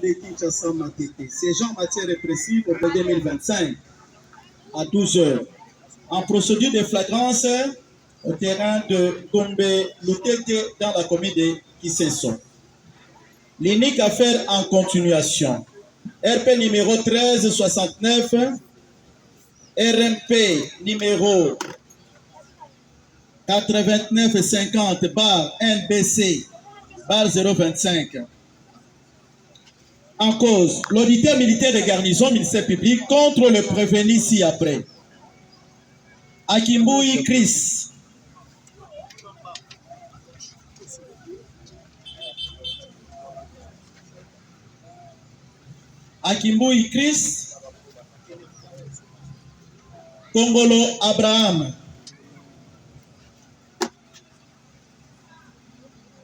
de Kinshasa Matete. Ces gens en matière répressive au 2025 à 12 heures. En procédure de flagrance au terrain de Gombe Lutete dans la commune de Kisenso. L'unique affaire en continuation. RP numéro 1369, RMP numéro 8950 bar NBC bar 025. En cause, l'auditeur militaire de garnison ministère public contre le prévenu ci-après. Akimboui Chris. Akimboui Chris. Kongolo Abraham.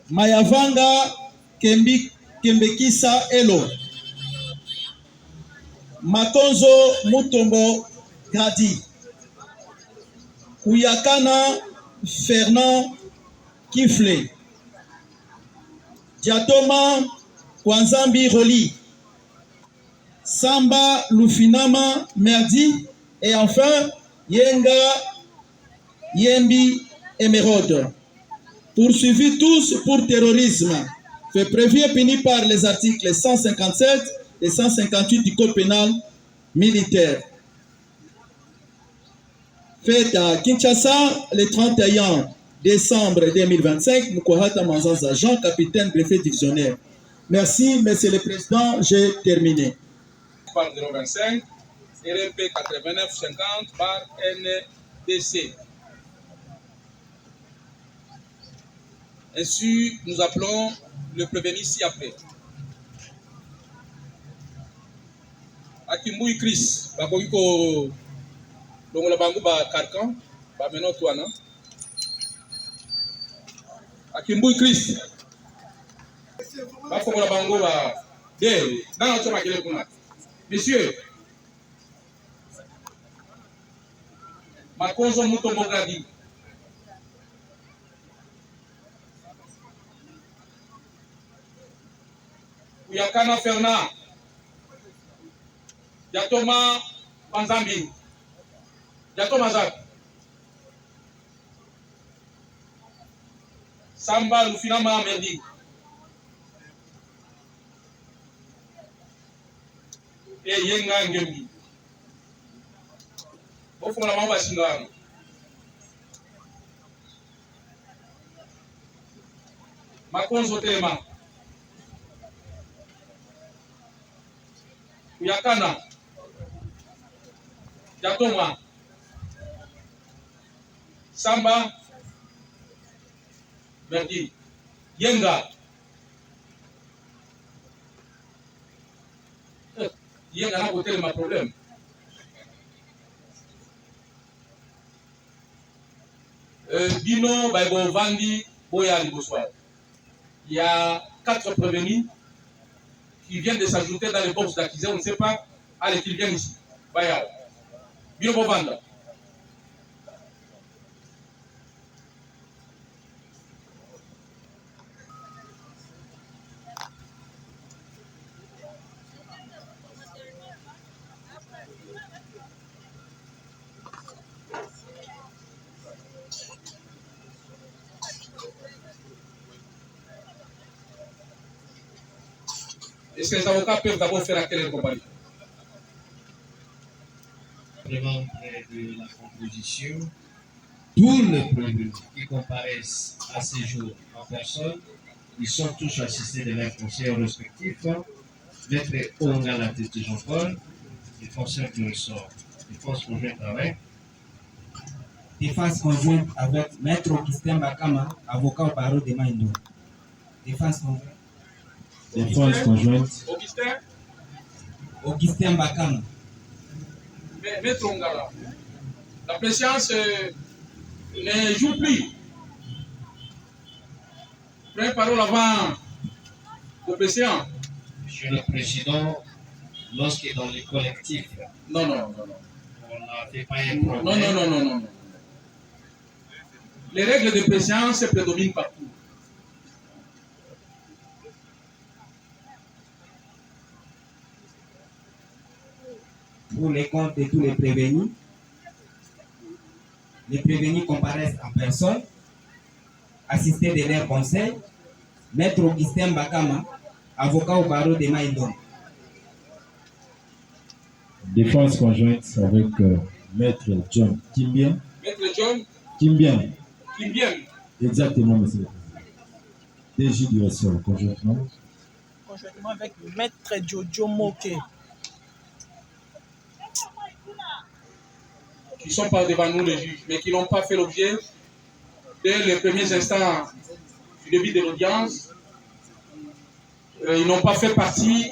Mayavanga Kembekisa Elo. Makonzo Mutombo Gradi. Kuyakana Fernand Kifle. Diatoma Kwanzambi Roli. Samba Lufinama Merdi. Et enfin, Yenga Yembi Emerode. Poursuivis tous pour terrorisme. Fait prévu et puni par les articles 157 et 158 du Code pénal militaire. Fait à Kinshasa le 31 décembre 2025, Moukohata Manzanza Jean, capitaine greffier divisionnaire. Merci, Monsieur le Président, j'ai terminé. 025, RMP 8950 par NDC. Ainsi, nous appelons le prévenu ci-après. Akimboui Chris, Bakoiko, Longola Bango ba Karkan, ba Meno Touana. Akimboui Chris, Bakola Bango ba Dé, dans notre maquille. Monsieur, Makonzo Mutombo Gradi. Kuyakana Fernand. Diatoma Panzambi. Diatoma Zak. Samba Lufinama Merdi. Et Yenga Ngembi. Au fond, la maman va s'ingar. Makonzo Telema. Kuyakana. Diatoma. Samba. Merdi. Yenga. Yenga n'a pas tellement problème. Bino, Baïbo Vandi, Boyan Bossoir. Il y a 4 prévenus qui viennent de s'ajouter dans les box d'accusés. On ne sait pas. Allez, qu'ils viennent ici. Bayao. Bino Bovanda. Est-ce que les avocats peuvent d'abord faire à quelle compagnie? Vraiment près de la composition, tous les prévenus qui comparaissent à ces jours en personne, ils sont tous assistés de leurs conseillers respectifs, Maître Onga la tête de Jean-Paul, défenseur du ressort, défense conjointe avec. Défense conjointe avec Maître Augustin Bakama, avocat au barreau de Maïndo. Défense conjointe. Défense conjointe. Augustin Bakama. Mais Maître Ongala, la préséance ne joue plus. Prenez parole avant le président. Monsieur le Président, lorsque dans les collectifs, Non. on n'a fait pas un problème. Non. Les règles de préséance prédominent partout. pour les comptes de tous les prévenus. Les prévenus comparaissent en personne, assistés de leur conseil. Maître Augustin Bakama, avocat au barreau de Maïdon. Défense conjointe avec Maître John Kimbien. Maître John Kimbien. Kimbien. Exactement, monsieur le président. DG du ressort, conjointement. Conjointement avec Maître Jojo Moke. Qui sont pas devant nous les juges, mais qui n'ont pas fait l'objet dès les premiers instants du début de l'audience. Ils n'ont pas fait partie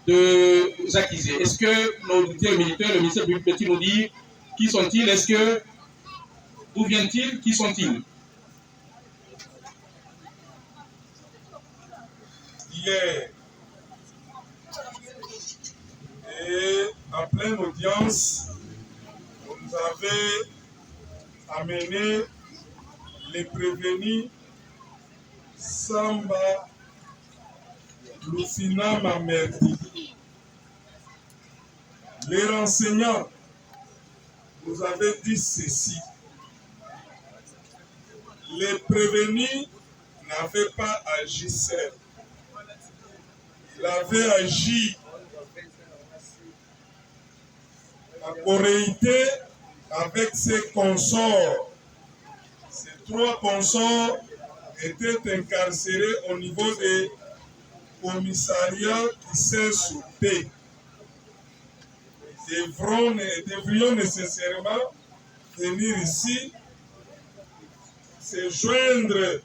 des accusés. Est-ce que nos auditeurs militaires, le ministère public peut-il nous dire qui sont-ils? Est-ce que d'où viennent-ils? Qui sont-ils? Hier et en pleine audience, vous avez amené les prévenus Samba Lucina Mamerdi. Les renseignants nous avaient dit ceci. Les prévenus n'avaient pas agi seuls. Il avait agi en corréité avec ses consorts. Ces 3 consorts étaient incarcérés au niveau des commissariats qui s'est sous paix. Devrions nécessairement venir ici, se joindre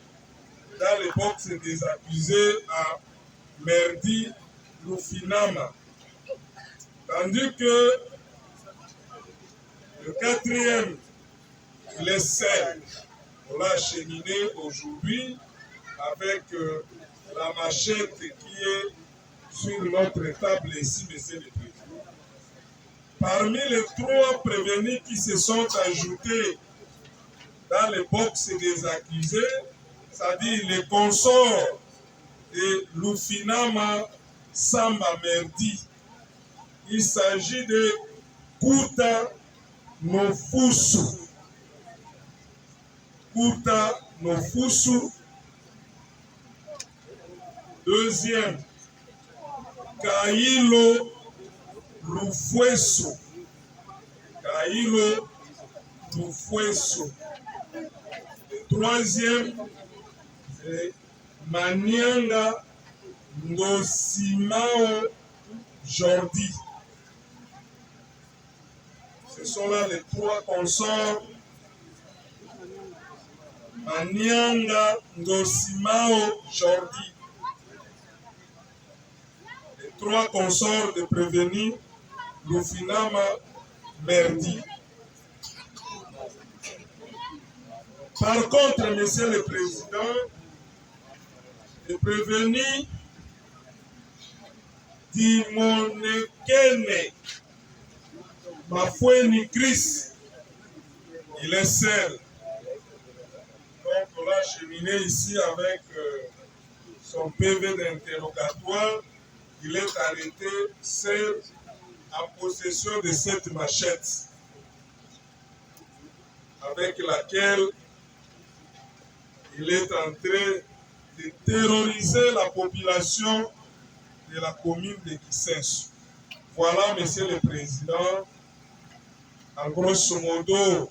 dans les boxes des accusés à Merdi Lufinama. Tandis que le 4e, il est seul. On l'a acheminé aujourd'hui avec la machette qui est sur notre table ici, monsieur le président. Parmi les 3 prévenus qui se sont ajoutés dans les boxes des accusés, c'est-à-dire les consorts de Lufinama Samba Merdi, il s'agit de Kuta Nofusu. Kuta Nofusu. 2e, Kailo Lufueso. Kailo Lufueso. 3e, Manianga Ngosimao Jordi. Ce sont là les 3 consorts. Manianga Ngosimao Jordi. Les 3 consorts de prévenus Lufinama Merdi. Par contre, monsieur le président, le prévenu Dimonekene Mafoueni Chris, il est seul. Donc on l'a cheminé ici avec son PV d'interrogatoire. Il est arrêté seul en possession de cette machette avec laquelle il est en train de terroriser la population de la commune de Kissensu. Voilà, monsieur le président, en grosso modo,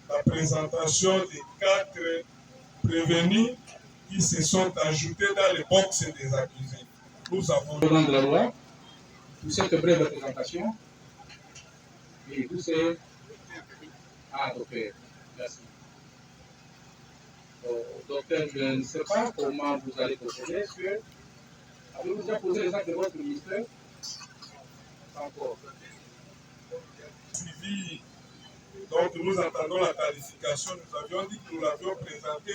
la présentation des 4 prévenus qui se sont ajoutés dans les boxes des accusés. Nous avons Au nom de la loi, pour cette brève présentation, et vous c'est... Ah, docteur, merci. Docteur, je ne sais pas comment vous allez procéder. Est-ce que avez-vous déjà posé les actes de votre ministère? Pas encore. Suivi. Donc nous attendons la qualification. Nous avions dit que nous l'avions présenté.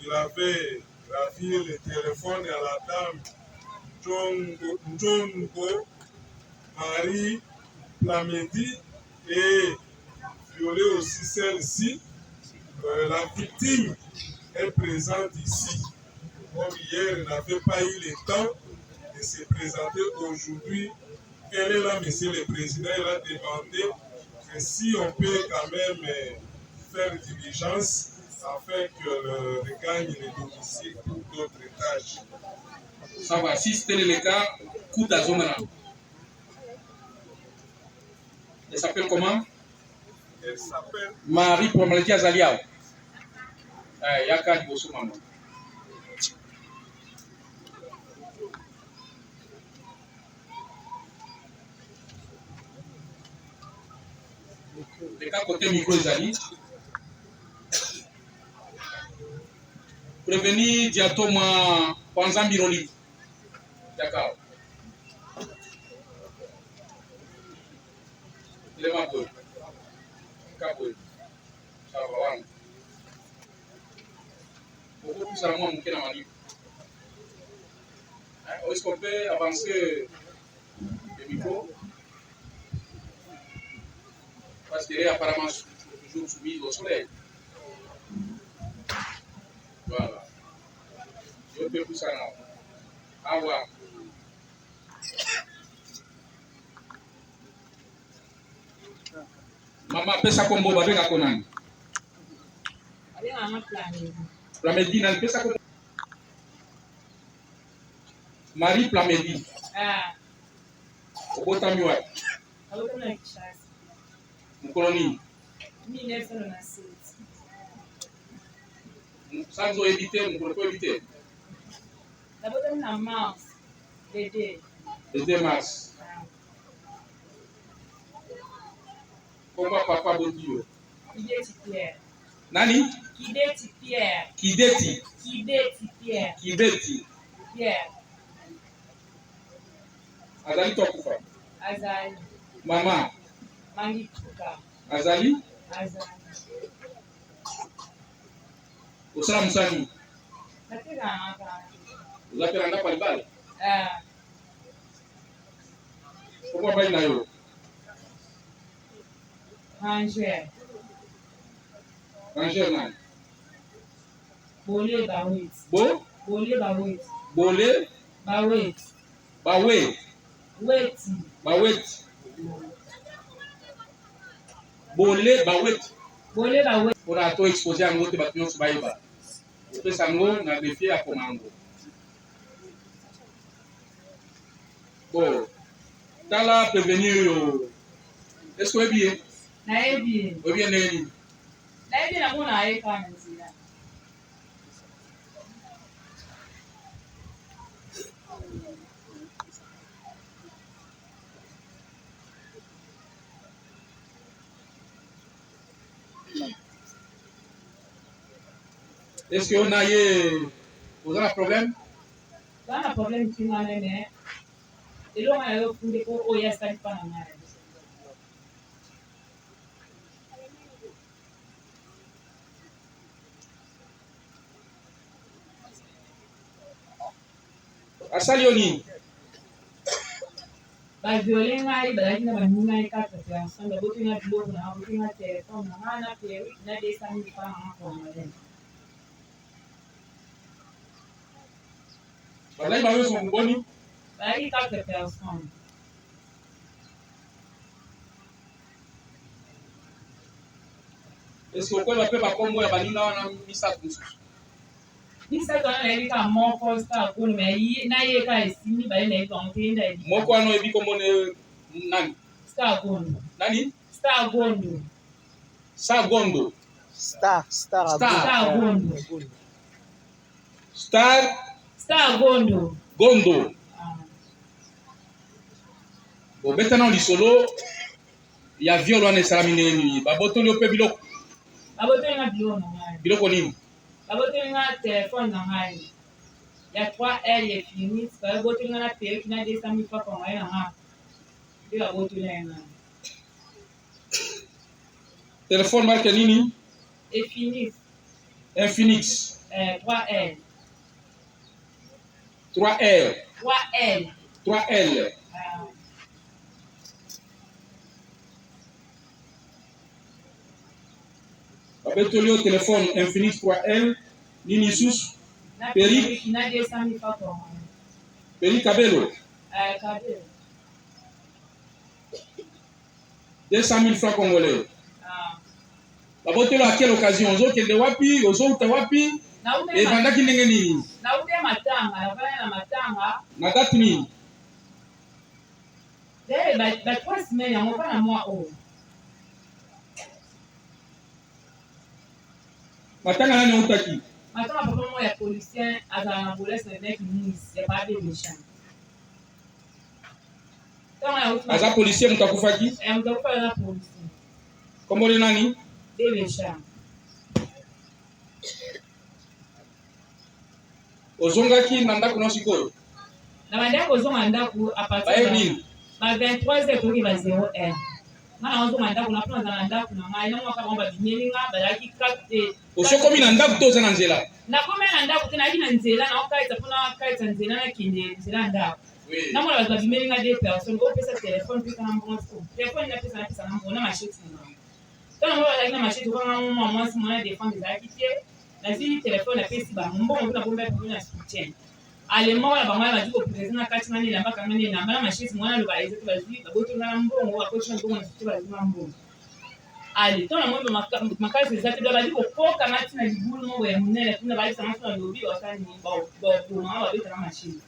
Il avait gravi le téléphone à la dame Njongo Marie Plamedi et violé aussi celle-ci. La victime est présente ici. Comme hier, il n'avait pas eu le temps de se présenter aujourd'hui quel est là, Monsieur le Président, il a demandé que si on peut quand même faire diligence afin que le gagne le domicile pour d'autres tâches. Ça va, si c'était le cas, coup d'azomana. Elle s'appelle comment? Elle s'appelle Marie Promalki Azaliao. Yaka Diboso Maman. Le cas côté micro Zali. Prévenir Diato moi Panzan Biroli. D'accord. Le mato. Cabo. Ça va. Beaucoup plus à moi mon kena mani. Est-ce qu'on peut avancer le micro? Parce qu'il est apparemment toujours soumis au soleil. Voilà. Je peux plus ça non. Ah ouais. Maman, pesa combo babeka konani. Plamedi, nan pesa combo. Marie Plamedi. Ah. Obota miwa. Abotona Kishasa. Mkoloni. 1997. Sans éviter, nous pouvons éviter. Abotona Mars. Dédé. Le 2 mars. Comment papa Bodio? Kideti Pierre. Nani? Kideti Pierre. Kideti. Kideti Pierre. Kideti. Pierre. Azali Tokufa. Azali. Maman. Mangi Tuka. Azali. Azali. Osala Musani. Natega naka. Vous appelez un appel balle. Ah. Pourquoi pas il yo? Ranger. Ranger nan. Bolé Bawit. Bo? Bolé Bawit. Bolé. Bawit. Bawe. Weti. Bawet. Bolé Bawet. Bolé Bawit. On a tout exposé à nous, bâtiment sur Baïba. Après ça, nous, on a défié à Comango. Bon. Dans la prévenir, est-ce que vous êtes bien? Naebi. Vous êtes bien, Néli? Naebi na muna aika nzira. Est-ce qu'on a eu un problème? Bana problem kinga nene. Ilo nga yo funde ko oya start pa na ngare. Asalioni. Ba violin ngai ba dai na ba ngai ka ta ya sanga botu na blog na botu na telefone na na pe na de sami pa na ko ngare. Balai bawe son boni. Ba yi ka ta person. Est-ce que vous pouvez pas comme ya baninga wana misa kusu? Bisa to na yi ka mo ko star ko me yi na yi ka isini ba na yi ko ntinda yi. Moko ano ebi como nani? Star gondo. Nani? Star gondo. Sagondo. Star. Star gondo. Star gondo. Gondo. Bon, maintenant lisolo ya viol wana esalami nini? Babotoli ope biloko. Babotoli nga biloko na ngai. Biloko nini? Babotoli nga telefone na ngai. Ya 3L ya fini. Babotoli nga na perruque na 200,000 francs kwa ngai na ngai. Ndio babotoli nga. Telefone marque nini? Infinix. Infinix. 3L. 3L. 3L. 3L. Babetoli o telefone Infinix 3L. Nini sus? Na 200,000 francs kwa ngai. Peri Kabelo. Kabelo. 200 000 francs congolais. Ah. Babotelo à quelle occasion? Ozo kende wapi, ozo uta wapi? Et banda ki ndenge nini? Na ute matanga, na bana na matanga. Na date nini? Ba 3 semaines yango pa na mois o. Matanga nani utaki? Matanga papa mo ya policier azala na bolesse na nek ministre, ya pas de méchant. Aza policier mutakufaki? Mutakufa na policier. Kombo ni nani? De méchant. Ozongaki na ndako na sikoyo? Na bandako ozonga ndako a partir de ba 23h toki ba 01. Ngana ozonga ndako na plan na ndako na ngai na mwaka ba bimelinga ba laki 4. Osokomi na ndako to za na nzela? Na komi na ndako tena na nzela na okaita pona kaita nzela na kinde nzela ndako. Na mwana ba bimelinga de personnes go pesa téléphone puis kana mbongo. Téléphone na pesa na mbongo na machete na. Tana mwana la na machete ko ngana mwa si mwana défendre za kitie. Na zi téléphone na pesa ba mbongo na bomba pour na soutien. Allemand la bango ba diko président kati na nila mbaka ngani na mala machete mwana lo ba ezete ba zi ba boto ngana mbongo ba kocha mbongo na soutien ba zi mbongo. Ali tona mwana makazi za tibla ba diko koka ngati na libulu mo ya munene tuna ba isa ngati lobi wa kani ba ma ba beta na machete.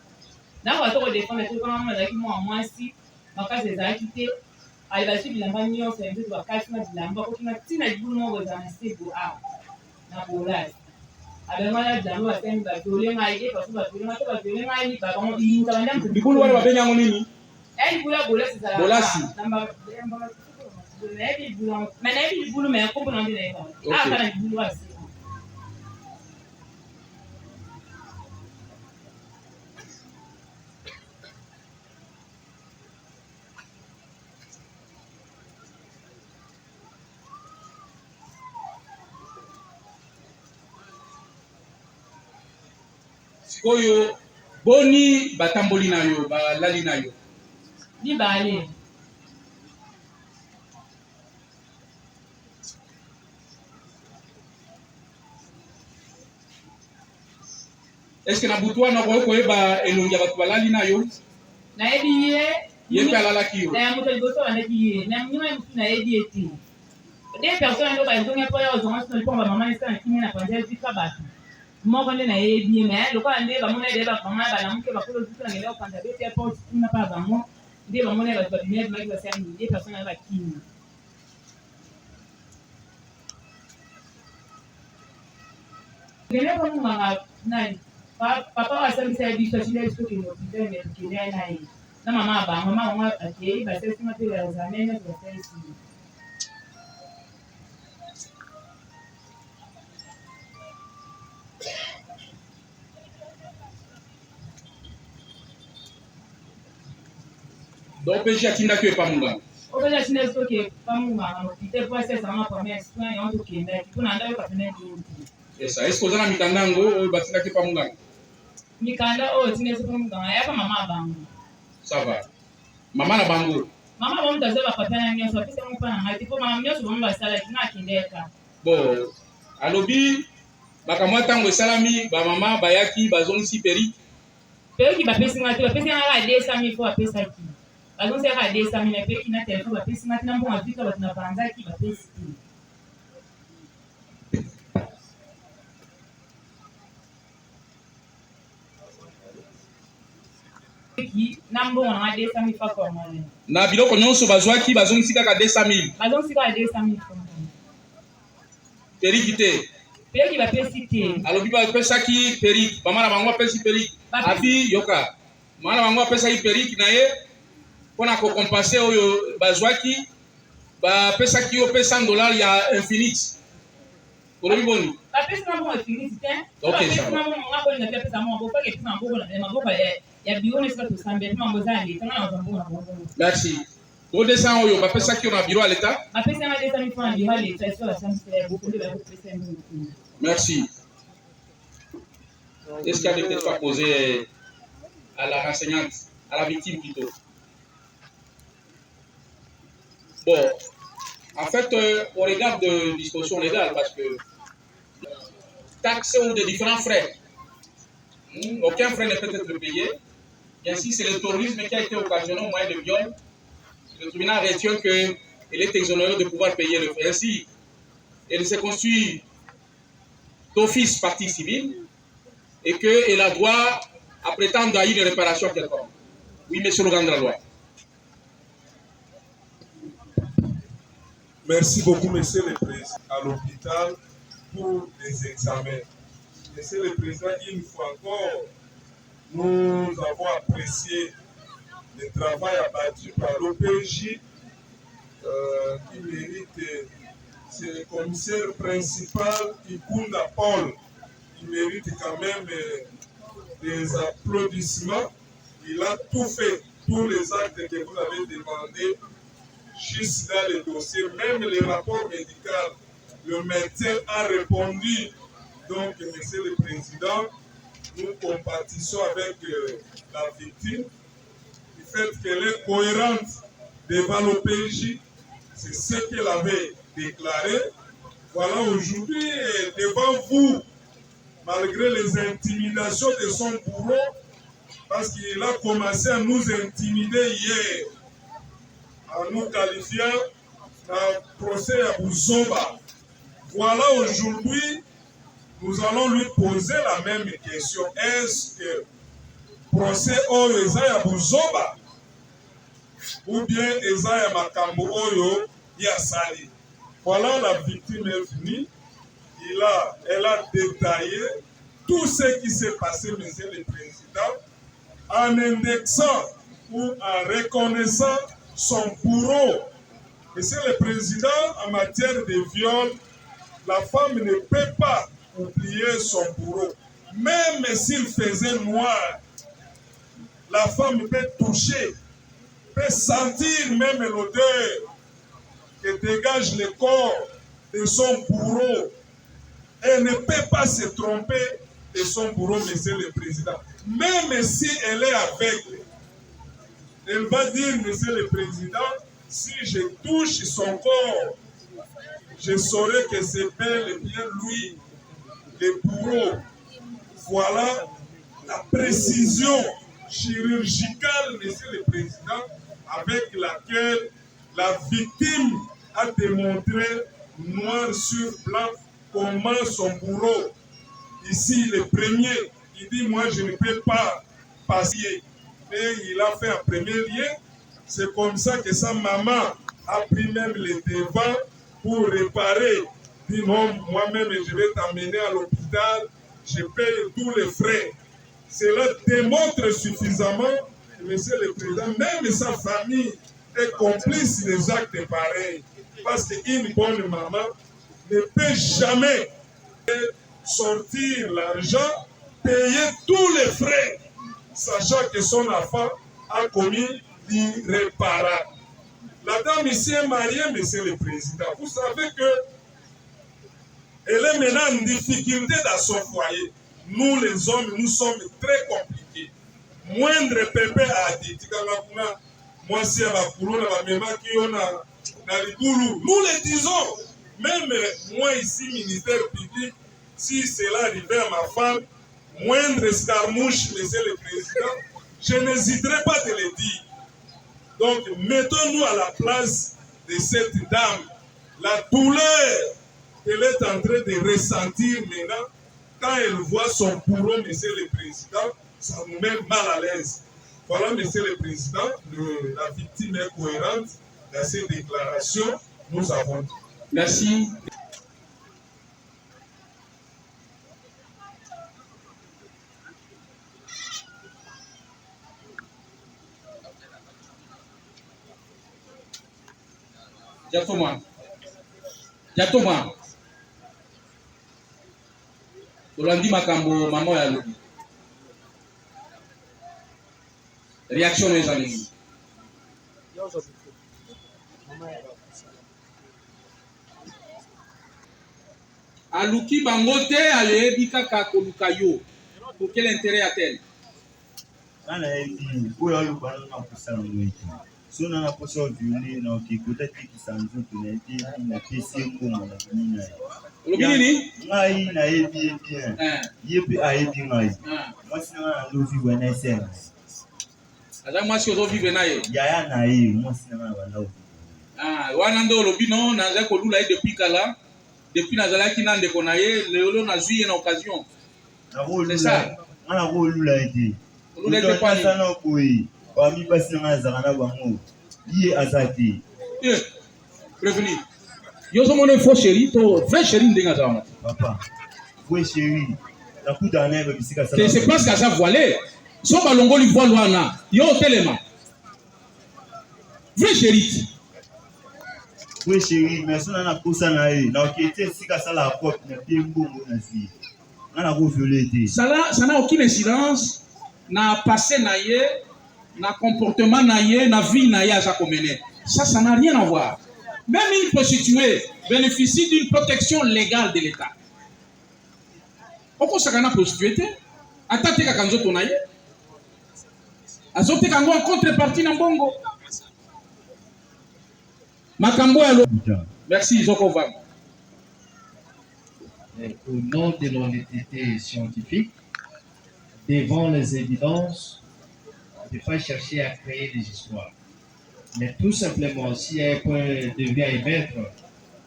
Na ba to ko défendre to kama mwana ki mo mwasi makazi za kite ali ba si bilamba nyonso ya mtu ba kati na bilamba ko kina tina libulu mo za na sebo a na bolai. Abemala jamu asembi batole ngai parce que batole ngai ba komo inga banda Bikulu wale wabenya ngo nini? Bula bolasi za Bolasi. Namba Maybe bulu, maybe bulu me ko bono ndine ko. Kana bulu wasi. Sikoyo boni batamboli na yo balali na yo Ni bale. Est-ce que na butwa na ko eba elongi ya batu balali na yo? Na ebi Ye pe alala ki yo. na muto liboso wana ki na mnyuma mtu na ebi eti. Des personnes ndo ba zonga pa yo zonga sino kwa mama isa na kinyi na kwanza zika batu. Moko nde na ebi me lokola nde ba mona de ba mama ba na mke ba kolo zika ngelo kwanza beti ya pot na pa ba mo nde ba mona ba ba bine ba ba sami des personnes ba kinyi. Gele ko mama nani papa wasambisa biso chile biso kinyo kitende kinyo na hii na mama ati ba sisi mati ya zamani kwa sisi Donc PJ atinda que pa munga. obeja chile biso ke pamunga no kite kwa sasa mama kwa mesi kwa yango kenda kuna ndayo kwa tena kinyo Esa est-ce que ozana mitandango o batinda que pa munga? mikanda o chile biso pamunga ya pa mama bangu Ça va. Mama na bango. mama bomu tazeba papa na nyonso pesa mo pa na ngati po mama nyonso bomu basala kina kindeka Bon, alobi bakamwa tango esalami ba mama bayaki bazongisi peri. peyoki bapesi ngati bapesi ngaka 200 000 fois bapesaki bazongi kaka 200 000 na peki na telefone bapesi ngati na mbongo vika bato na banzaki bapesi na mbongo na 200 000 fois kwa mwana Na biloko nyonso bazwaki bazongisi kaka 200 000. bazongi kaka 200 000 fois Peri kite. peyoki bapesi te Alobi bapesaki peri. Mama na bango bapesi peri. Abi yoka. Mama na bango bapesaki peri na ye pona ko compenser oyo bazwaki bapesaki yo pe $100 ya Infinix. Olobi boni. bapesi na mbongo infinity te Okay, bapesi na mbongo ngako ni na pesa mbongo pa ke pesa mbongo na maboko ya bione sika to sambe mbongo za ndi tanga na mbongo na mbongo Merci. Au dessin oyo bapesaki yo na bureau à l'état. bapesi na 200 000 fois ndi hali tsaso la samse beaucoup de bapesi mbongo Merci. Est-ce qu'il y a des questions à poser à la renseignante, à la victime plutôt? Bon, en fait, on regarde de dispositions légales parce que taxes ou de différents frais, aucun frais ne peut être payé. Et ainsi, c'est le terrorisme qui a été occasionné au moyen de viol. Le tribunal retient que elle est exonérée de pouvoir payer le frais. Ainsi, elle se constitue d'office partie civile et qu'elle a droit à prétendre à une réparation quelconque. Oui, monsieur le grand de la loi. Merci beaucoup, monsieur le président, à l'hôpital pour les examens. Monsieur le président, une fois encore, nous avons apprécié le travail abattu par l'OPJ qui mérite, c'est le commissaire principal, Ikunda Paul, qui mérite quand même des applaudissements. Il a tout fait, tous les actes que vous avez demandés, juste dans le dossier, même les rapports médicaux, le médecin a répondu. Donc, monsieur le président, nous compatissons avec la victime, du fait qu'elle est cohérente devant l'OPJ, c'est ce qu'elle avait déclaré. Voilà, aujourd'hui, devant vous, malgré les intimidations de son bourreau, parce qu'il a commencé à nous intimider hier, en nous qualifiant d'un procès à Bouzomba. Voilà, aujourd'hui, nous allons lui poser la même question. Est-ce que procès oyo eza ya Bouzomba ou bien eza ya makambo oyo ya sali? Voilà, la victime est venue. Elle a détaillé tout ce qui s'est passé, monsieur le président, en indexant ou en reconnaissant son bourreau. Monsieur le président, en matière de viol, la femme ne peut pas oublier son bourreau. Même s'il faisait noir, la femme peut toucher, peut sentir même l'odeur que dégage le corps de son bourreau. Elle ne peut pas se tromper de son bourreau, monsieur le président. Même si elle est aveugle, elle va dire, monsieur le président, si je touche son corps, je saurai que c'est bel et bien lui, le bourreau. Voilà la précision chirurgicale, monsieur le président, avec laquelle la victime a démontré noir sur blanc comment son bourreau, ici le premier, il dit moi je ne peux pas passer. Et il a fait un premier lien. C'est comme ça que sa maman a pris même les devants pour réparer. Il dit non, moi-même je vais t'emmener à l'hôpital, je paye tous les frais. Cela démontre suffisamment, monsieur le président, même sa famille est complice des actes pareils. Parce qu'une bonne maman ne peut jamais sortir l'argent, payer tous les frais, sachant que son enfant a commis l'irréparable. La dame ici est mariée, monsieur le président. Vous savez que elle est maintenant en difficulté dans son foyer. Nous, les hommes, nous sommes très compliqués. Moindre pépé a dit, moi, si à ma coulou, nous le disons. Même moi ici, ministère public, si cela arrivait à ma femme, moindre escarmouche, monsieur le président, je n'hésiterai pas de le dire. Donc, mettons-nous à la place de cette dame. La douleur qu'elle est en train de ressentir maintenant, quand elle voit son bourreau, monsieur le président, ça nous met mal à l'aise. Voilà, monsieur le président, la victime est cohérente dans ses déclarations. Nous avons dit. Merci. Jatoma. Olandi makambo mama ya lobi. Réaction les amis. Aluki bangote alebi kaka koluka yo. Pour quel intérêt a-t-elle? Ana ebi oyo alubana na kusana ngweki. Sona na poso violé na okikota tiki sanzu tuneti na pesi ngoma na nina. Olobini? Ngai na ebi bien. Yebi a ebi ngai. Mwasi na lovi wana senga. Aza mwasi ozo vivre na ye. Yaya na ye mwasi na bana. Ah, wanando lobino naza kolula depuis kala. Depuis nazalaki na ndeko na ye, lelo nazwi une occasion. C'est ça. On a kolula été. Kolula été pas ça non boy. Ba mi basi na zakana bango. Yé azati. Prévenu. Yo so mon faux chéri, to vrai chéri ndenga za. Papa. Vrai chéri. Na kuta na ba bisika ça. C'est parce que ça voilé. So balongo li voile wana. Yo telema. Vrai chéri. Oui chérie, mais si on a poussé na ye, na okete sika ça la porte na pied mbongo na vie. On a violé. Ça n'a aucune incidence na passé na ye, na comportement na ye, na vie na ye à Jacomené. Ça n'a rien à voir. Même une prostituée bénéficie d'une protection légale de l'État. Pourquoi ça n'a pas prostituée? Attends, tu as kanzo ton aye. Azote kango en contrepartie na mbongo. Merci, Zokova. Au nom de l'honnêteté scientifique, devant les évidences, on ne peut pas chercher à créer des histoires. Mais tout simplement, s'il y a un point de vue à émettre,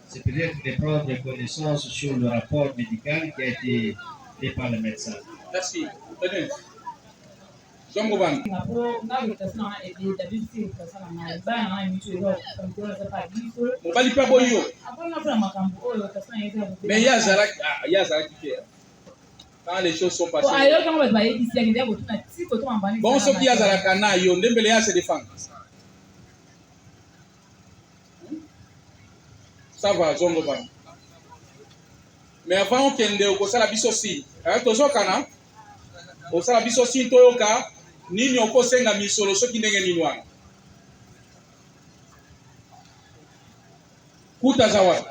c'est peut-être de prendre connaissance sur le rapport médical qui a été fait par le médecin. Merci. Tenez. Zongovan. Mobali pa boyo. Mais Yazara qui quand les choses sont passées. Bon, ce qui Yazara kana yo ndembele ya se défendre. Ça va Zongovan. Mais avant qu'on ait au la biso si, tozo kana. Au sala biso si toyoka nini okosenga misolo soki ndenge nini wana kuta zawadi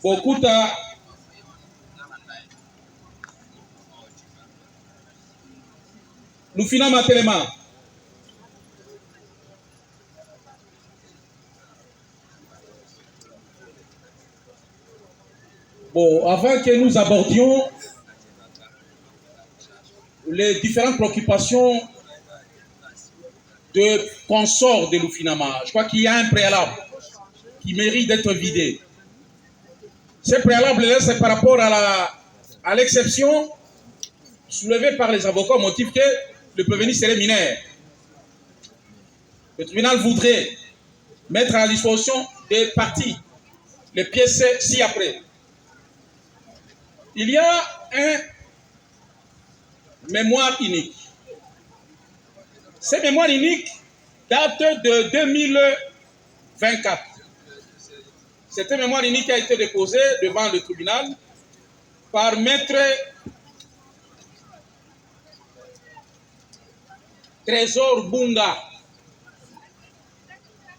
bokuta Lufina Matelema. Bon, avant que nous abordions les différentes préoccupations de consorts de Lufinama, je crois qu'il y a un préalable qui mérite d'être vidé. Ce préalable-là, c'est par rapport à l'exception soulevée par les avocats au motif que le prévenu serait mineur. Le tribunal voudrait mettre à la disposition des parties les pièces ci-après. Il y a un mémoire unique. Ce mémoire unique date de 2024. C'est un mémoire unique qui a été déposé devant le tribunal par maître Trésor Bunga.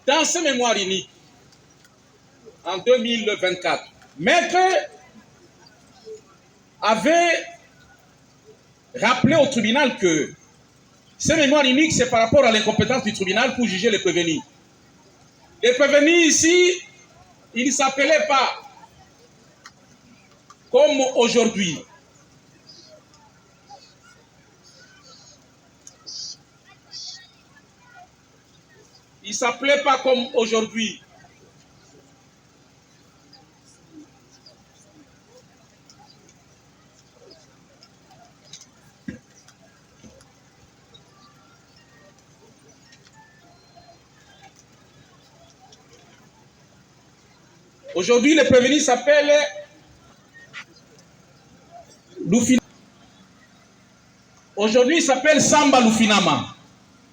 Dans ce mémoire unique, en 2024, maître avait rappelé au tribunal que ce mémoire unique, c'est par rapport à l'incompétence du tribunal pour juger les prévenus. Les prévenus ici, ils ne s'appelaient pas comme aujourd'hui. Ils ne s'appelaient pas comme aujourd'hui. Aujourd'hui, les prévenus s'appellent Lufinama. Aujourd'hui, il s'appelle Samba Lufinama.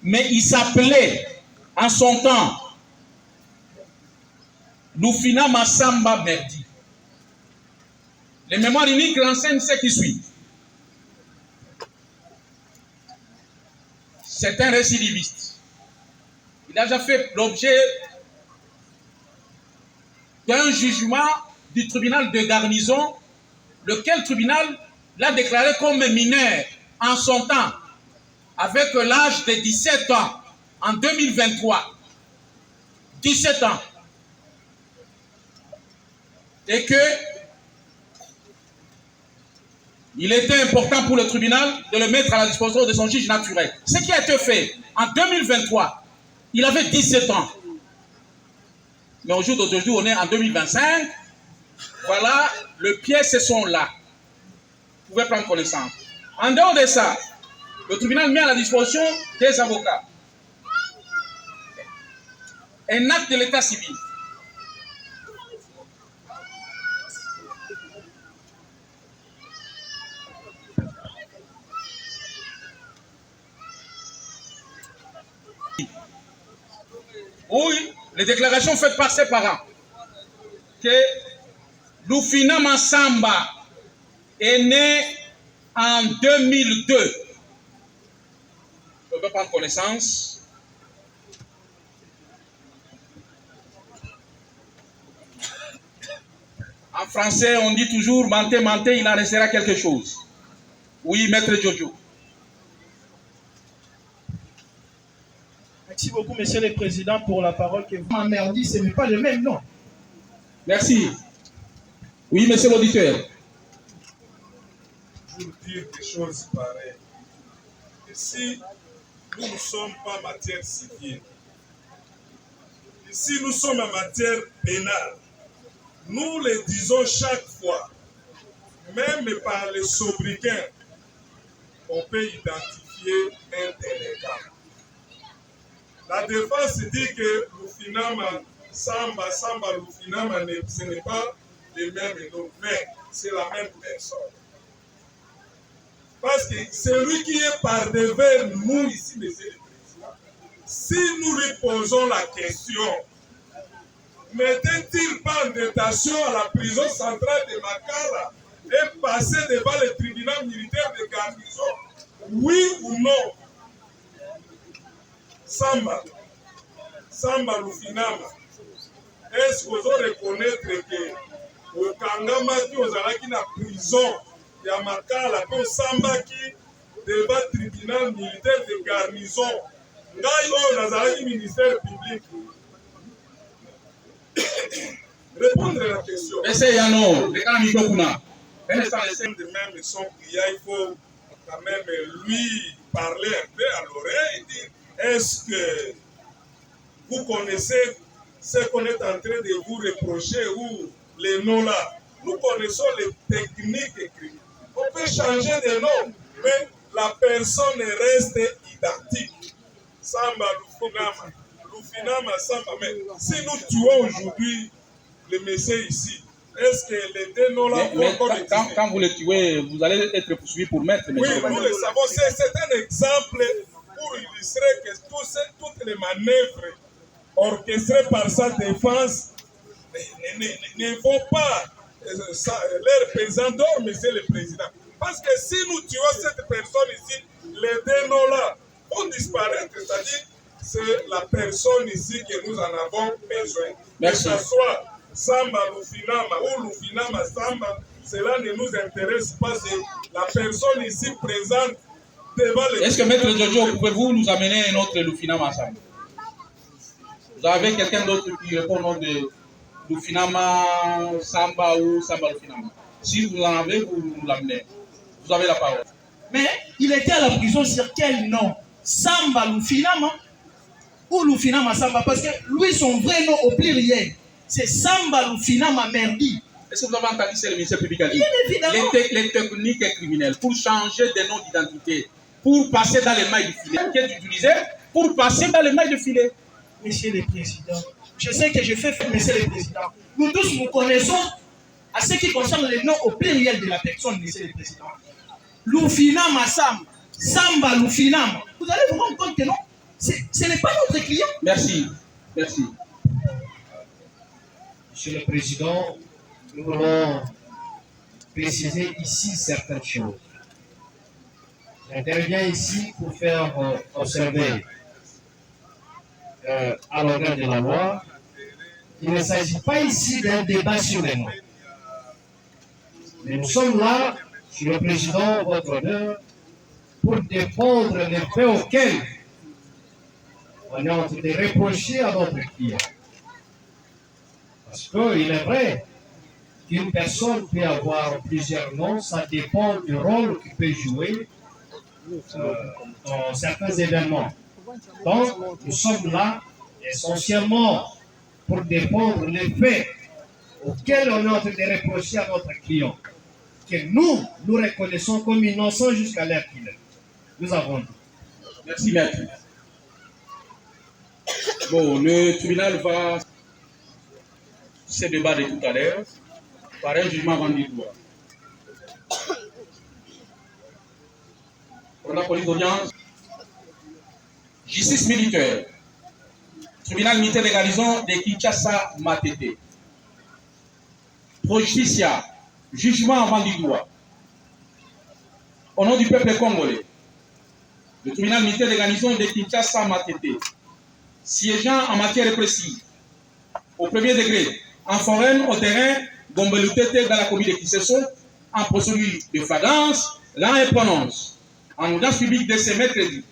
Mais il s'appelait en son temps Lufinama Samba Merdi. Les mémoires uniques renseignent ce qui suit. C'est un récidiviste. Il a déjà fait l'objet d'un jugement du tribunal de garnison, lequel tribunal l'a déclaré comme mineur en son temps, avec l'âge de 17 ans, en 2023. 17 ans. Et que il était important pour le tribunal de le mettre à la disposition de son juge naturel. Ce qui a été fait en 2023, il avait 17 ans. Mais au jour d'aujourd'hui, on est en 2025. Voilà, les pièces sont là. Vous pouvez prendre connaissance. En dehors de ça, le tribunal met à la disposition des avocats un acte de l'état civil. Oui, les déclarations faites par ses parents que Lufina Massamba est né en 2002. On peut prendre connaissance. En français, on dit toujours mentez, mentez, il en restera quelque chose. Oui, maître Jojo. Merci beaucoup, Monsieur le Président, pour la parole que vous m'avez dit. Ce n'est pas le même nom. Merci. Oui, monsieur l'auditeur. Pour dire des choses pareilles. Ici, nous ne sommes pas en matière civile. Ici, nous sommes en matière pénale. Nous le disons chaque fois. Même par les sobriquets, on peut identifier un délinquant. La défense dit que Lufinama, Samba, Lufinama, ce n'est pas les mêmes noms, mais c'est la même personne. Parce que celui qui est par devers nous ici, monsieur le Président, si nous lui posons la question, n'était-il pas en détention à la prison centrale de Makala et passé devant le tribunal militaire de garnison? Oui ou non? Samba Lufinama, est-ce que vous reconnaître que au Kangamaki, aux Alaki, la prison, il y a Makala, pour Sambaki, devant le tribunal militaire de garnison, Ngaïo, Nazaraki, ministère public. Répondre à la question. Essayez à nous, les gars, Mikokuna. De même son prière, il faut quand même lui parler un peu à l'oreille et dire est-ce que vous connaissez ce qu'on est en train de vous reprocher ou les noms là? Nous connaissons les techniques écrites. On peut changer de nom, mais la personne reste identique. Samba Lufinama. Lufinama Samba. Mais si nous tuons aujourd'hui le monsieur ici, est-ce que les deux noms là vont encore exister? Quand vous le tuez, vous allez être poursuivi pour mettre. Oui, nous le savons. C'est un exemple pour illustrer que toutes les manœuvres orchestrées par sa défense ne vont pas leur pesant d'or, monsieur le Président. Parce que si nous tuons cette personne ici, les deux noms-là vont disparaître. C'est-à-dire, c'est la personne ici que nous en avons besoin. Merci. Que ce soit Samba Lufinama ou Lufinama Samba, cela ne nous intéresse pas. C'est la personne ici présente devant les... Est-ce que Maître Jojo, pouvez-vous nous amener un autre Lufinama Samba? Vous avez quelqu'un d'autre qui répond au nom de Lufinama Samba ou Samba Lufinama? Si vous en avez, vous nous l'amenez. Vous avez la parole. Mais il était à la prison sur quel nom? Samba Lufinama ou Lufinama Samba? Parce que lui, son vrai nom au pluriel, c'est Samba Lufinama Merdi. Est-ce que vous avez entendu ce que le ministère public a dit? Bien évidemment. Les techniques criminelles pour changer de nom d'identité, pour passer dans les mailles du filet, qui est utilisé pour passer dans les mailles du filet. Monsieur le Président, je sais que je fais faire, Monsieur le Président. Nous tous nous connaissons à ce qui concerne les noms au pluriel de la personne, Monsieur le Président. Lufinama Samba, Samba Lufinama. Vous allez vous rendre compte que non, ce n'est pas notre client. Merci. Merci. Monsieur le Président, nous voulons préciser ici certaines choses. J'interviens ici pour faire observer à l'organe de la loi qu'il ne s'agit pas ici d'un débat sur les noms. Mais nous sommes là, Monsieur le Président, votre honneur, pour défendre les faits auxquels on a été reprochés à notre client. Parce qu'il est vrai qu'une personne peut avoir plusieurs noms, ça dépend du rôle qu'il peut jouer dans certains événements. Donc, nous sommes là essentiellement pour défendre les faits auxquels on est en train de reprocher à notre client, que nous reconnaissons comme innocents jusqu'à l'heure qu'il est. Nous avons dit. Merci, maître. Bon, le tribunal va, ce débat de tout à l'heure, par un jugement rendu droit. Pour la police d'audience, justice militaire, tribunal militaire de garnison de Kinshasa Matete. Pro Justicia, jugement rendu droit. Au nom du peuple congolais, le tribunal militaire de garnison de Kinshasa Matete, siégeant en matière répressive, au premier degré, en foraine, au terrain, Gombeloutete dans la commune de Kisesso, en procédure de flagrance, l'an et prononce, en audience publique de ce mercredi,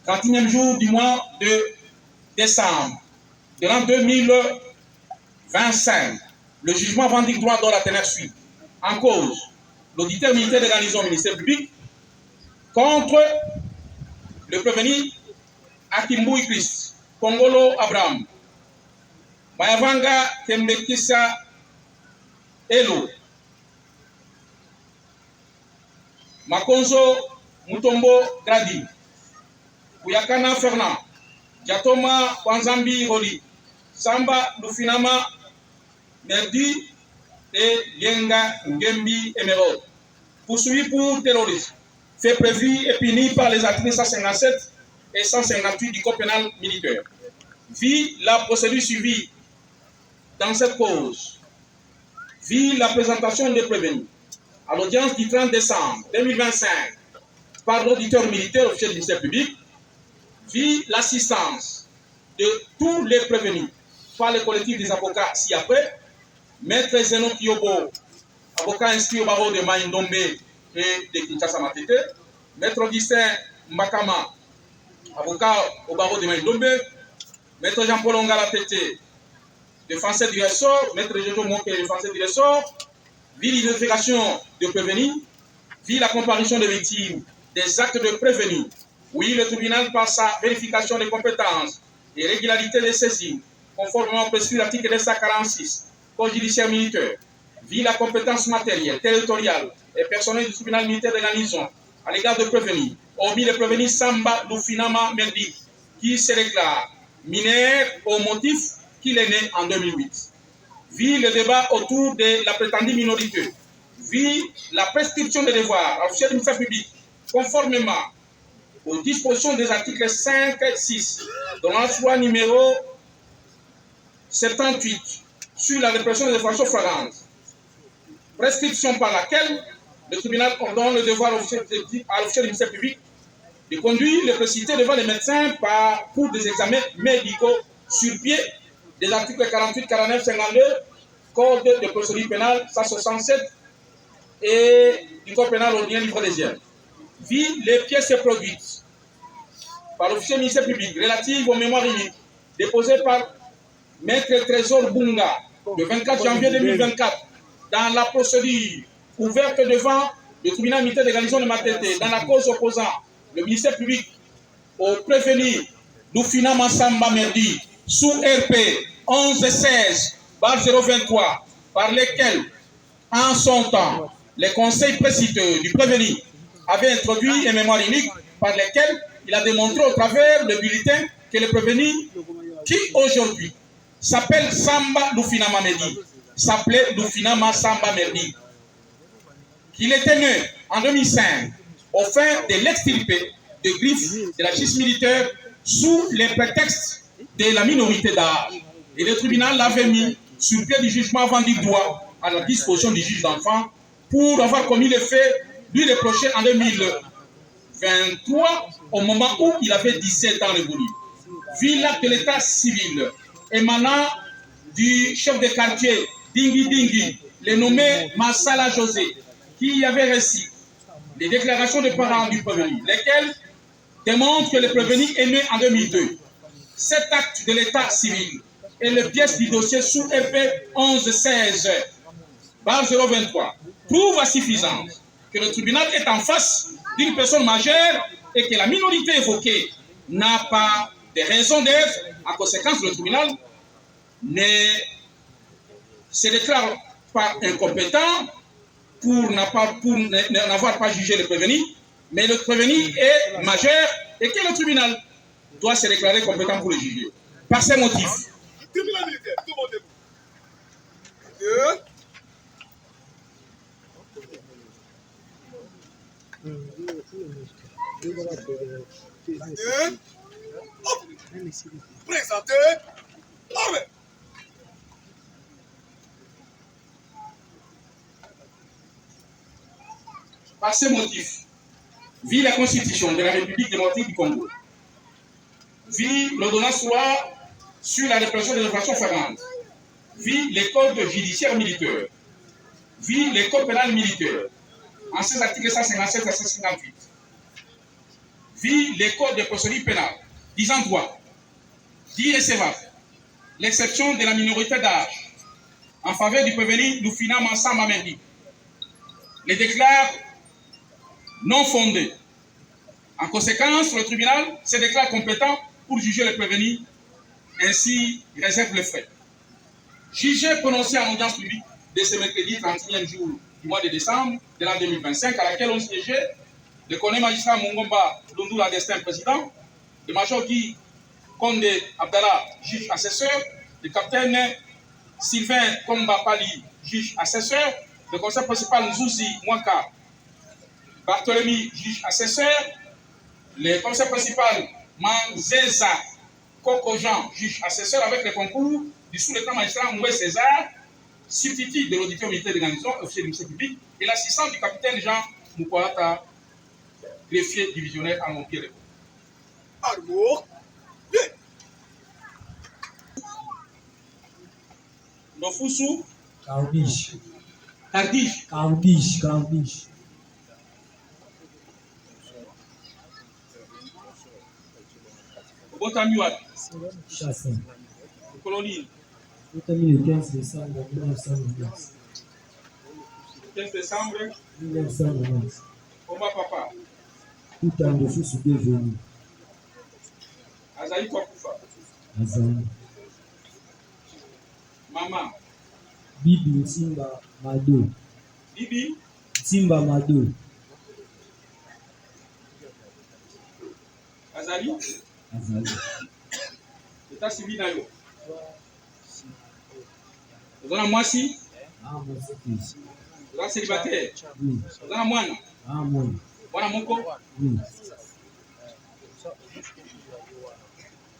31e jour du mois de décembre de l'an 2025. Le jugement vendu droit dans la teneur suite. En cause, l'auditeur militaire de garnison ministère public contre le prévenu Akimbouy Christ, Kongolo Abraham, Mayavanga Kembekisa Elo, Makonzo Mutombo Gradi, Kuyakana Fernand, Jatoma Kwanzambi Roli, Samba Lufinama Merdi et Yenga Ngembi Emerald. Poursuivi pour terrorisme, fait prévu et puni par les articles 157 et 158 du Code pénal militaire. Vit la procédure suivie dans cette cause. Vit la présentation des prévenus à l'audience du 30 décembre 2025 par l'auditeur militaire officiel du ministère public. Vit l'assistance de tous les prévenus par le collectif des avocats ci-après. Maître Zeno Kyobo, avocat inscrit au barreau de Maïndombe et de Kinshasa Matete. Maître Augustin Mbakama, avocat au barreau de Maïndombe. Maître Jean-Paul Ongalatete, défenseur du ressort. Maître Jojo Monke, défenseur du ressort. Vit l'identification de prévenus. Vit la comparution des victimes des actes de prévenus. Oui, le tribunal, par sa vérification des compétences et régularité des saisines, conformément au prescrit l'article 246, Code judiciaire militaire, vit la compétence matérielle, territoriale et personnelle du tribunal militaire de garnison à l'égard de prévenus, hormis le prévenu Samba Lufinama Merdi, qui se déclare mineur au motif qu'il est né en 2008. Vit le débat autour de la prétendue minorité. Vit la prescription des devoirs officiels du ministère public, conformément aux dispositions des articles 5 et 6 de la loi numéro 78 sur la répression des infractions flagrantes. Prescription par laquelle le tribunal ordonne le devoir à l'officier du ministère public de conduire les précités devant les médecins pour des examens médicaux sur pied des articles 48, 49, 52, Code de procédure pénale 167 et du Code pénal ordinaire livre deuxième. Vit les pièces produites par l'officier du ministère public relatives aux mémoires uniques déposées par Maître Trésor Bunga le 24 janvier 2024 dans la procédure ouverte devant le tribunal militaire de garnison de Matete dans la cause opposant le ministère public au prévenu Lufina Massamba Merdi sous RP 1116/023 par lesquels en son temps les conseils préciteux du prévenu avaient introduit une mémoire unique par lesquels il a démontré au travers le bulletin que le prévenu qui aujourd'hui s'appelle Samba Lufinama Merdi, s'appelait Lufinama Samba Merdi, qu'il était né en 2005 au fin de l'extirper de griffes de la justice militaire sous les prétextes de la minorité d'âge. Et le tribunal l'avait mis sur pied du jugement vendu droit à la disposition du juge d'enfant pour avoir commis les faits lui reprochés en 2023 au moment où il avait 17 ans révolus. Vu l'acte de l'état civil émanant du chef de quartier Dingi Dingi, le nommé Massala José, qui avait reçu les déclarations de parents du prévenu, lesquelles démontrent que le prévenu est né en 2002. Cet acte de l'état civil et les pièces du dossier sous RP 1116/023 prouvent à suffisance que le tribunal est en face d'une personne majeure et que la minorité évoquée n'a pas de raison d'être. En conséquence, le tribunal ne se déclare pas incompétent pour n'avoir pas jugé le prévenu, mais le prévenu est majeur et que le tribunal doit se déclarer compétent pour le juger. Par ces motifs. Présentez. Par ces motifs, vit la Constitution de la République démocratique du Congo, vit l'ordonnance loi sur la répression des infractions flagrantes, vit les codes judiciaires militaires, vit les codes pénals militaires, en ses articles 157 à 158, vit les codes de procédure pénale, disant droit, d'irrécevable, l'exception de la minorité d'âge, en faveur du prévenu Lufina Mansa Mamedi, les déclare non fondés. En conséquence, le tribunal se déclare compétent pour juger le prévenu, ainsi réserve les frais. Jugé prononcé en audience publique de ce mercredi 31e jour du mois de décembre de l'an 2025, à laquelle on siégeait le colonel magistrat Mungomba Lundula Destin, président, le major Guy Konde Abdallah, juge assesseur, le capitaine Sylvain Komba Pali, juge assesseur, le conseil principal Nzouzi Mwaka Barthélemy, juge assesseur, le conseil principal Manzeza Kokojan, juge assesseur, avec le concours du sous-lieutenant magistrat Moué César, substitut de l'auditeur militaire de garnison, officier du ministère public, et l'assistant du capitaine Jean Moukwata, greffier divisionnaire à Montpellier. Armour. Nofusu Cardiche. Cardiche. Cardiche. Cardiche. Botami wapi? Chassin. Colonie. Botami le 15 décembre 1990. 15 décembre 1990. Komba papa. Tout un de fous devenu. Azali kwa kufa. Azali. Mama. Bibi Simba Mado. Bibi Simba Mado. Azali. Azali. État civil na yo. Ozana mwasi. Ah, mwasi kisi. Ozana célibataire. Oui. Ozana mwana. Ah, mwana. Mwana moko. Oui.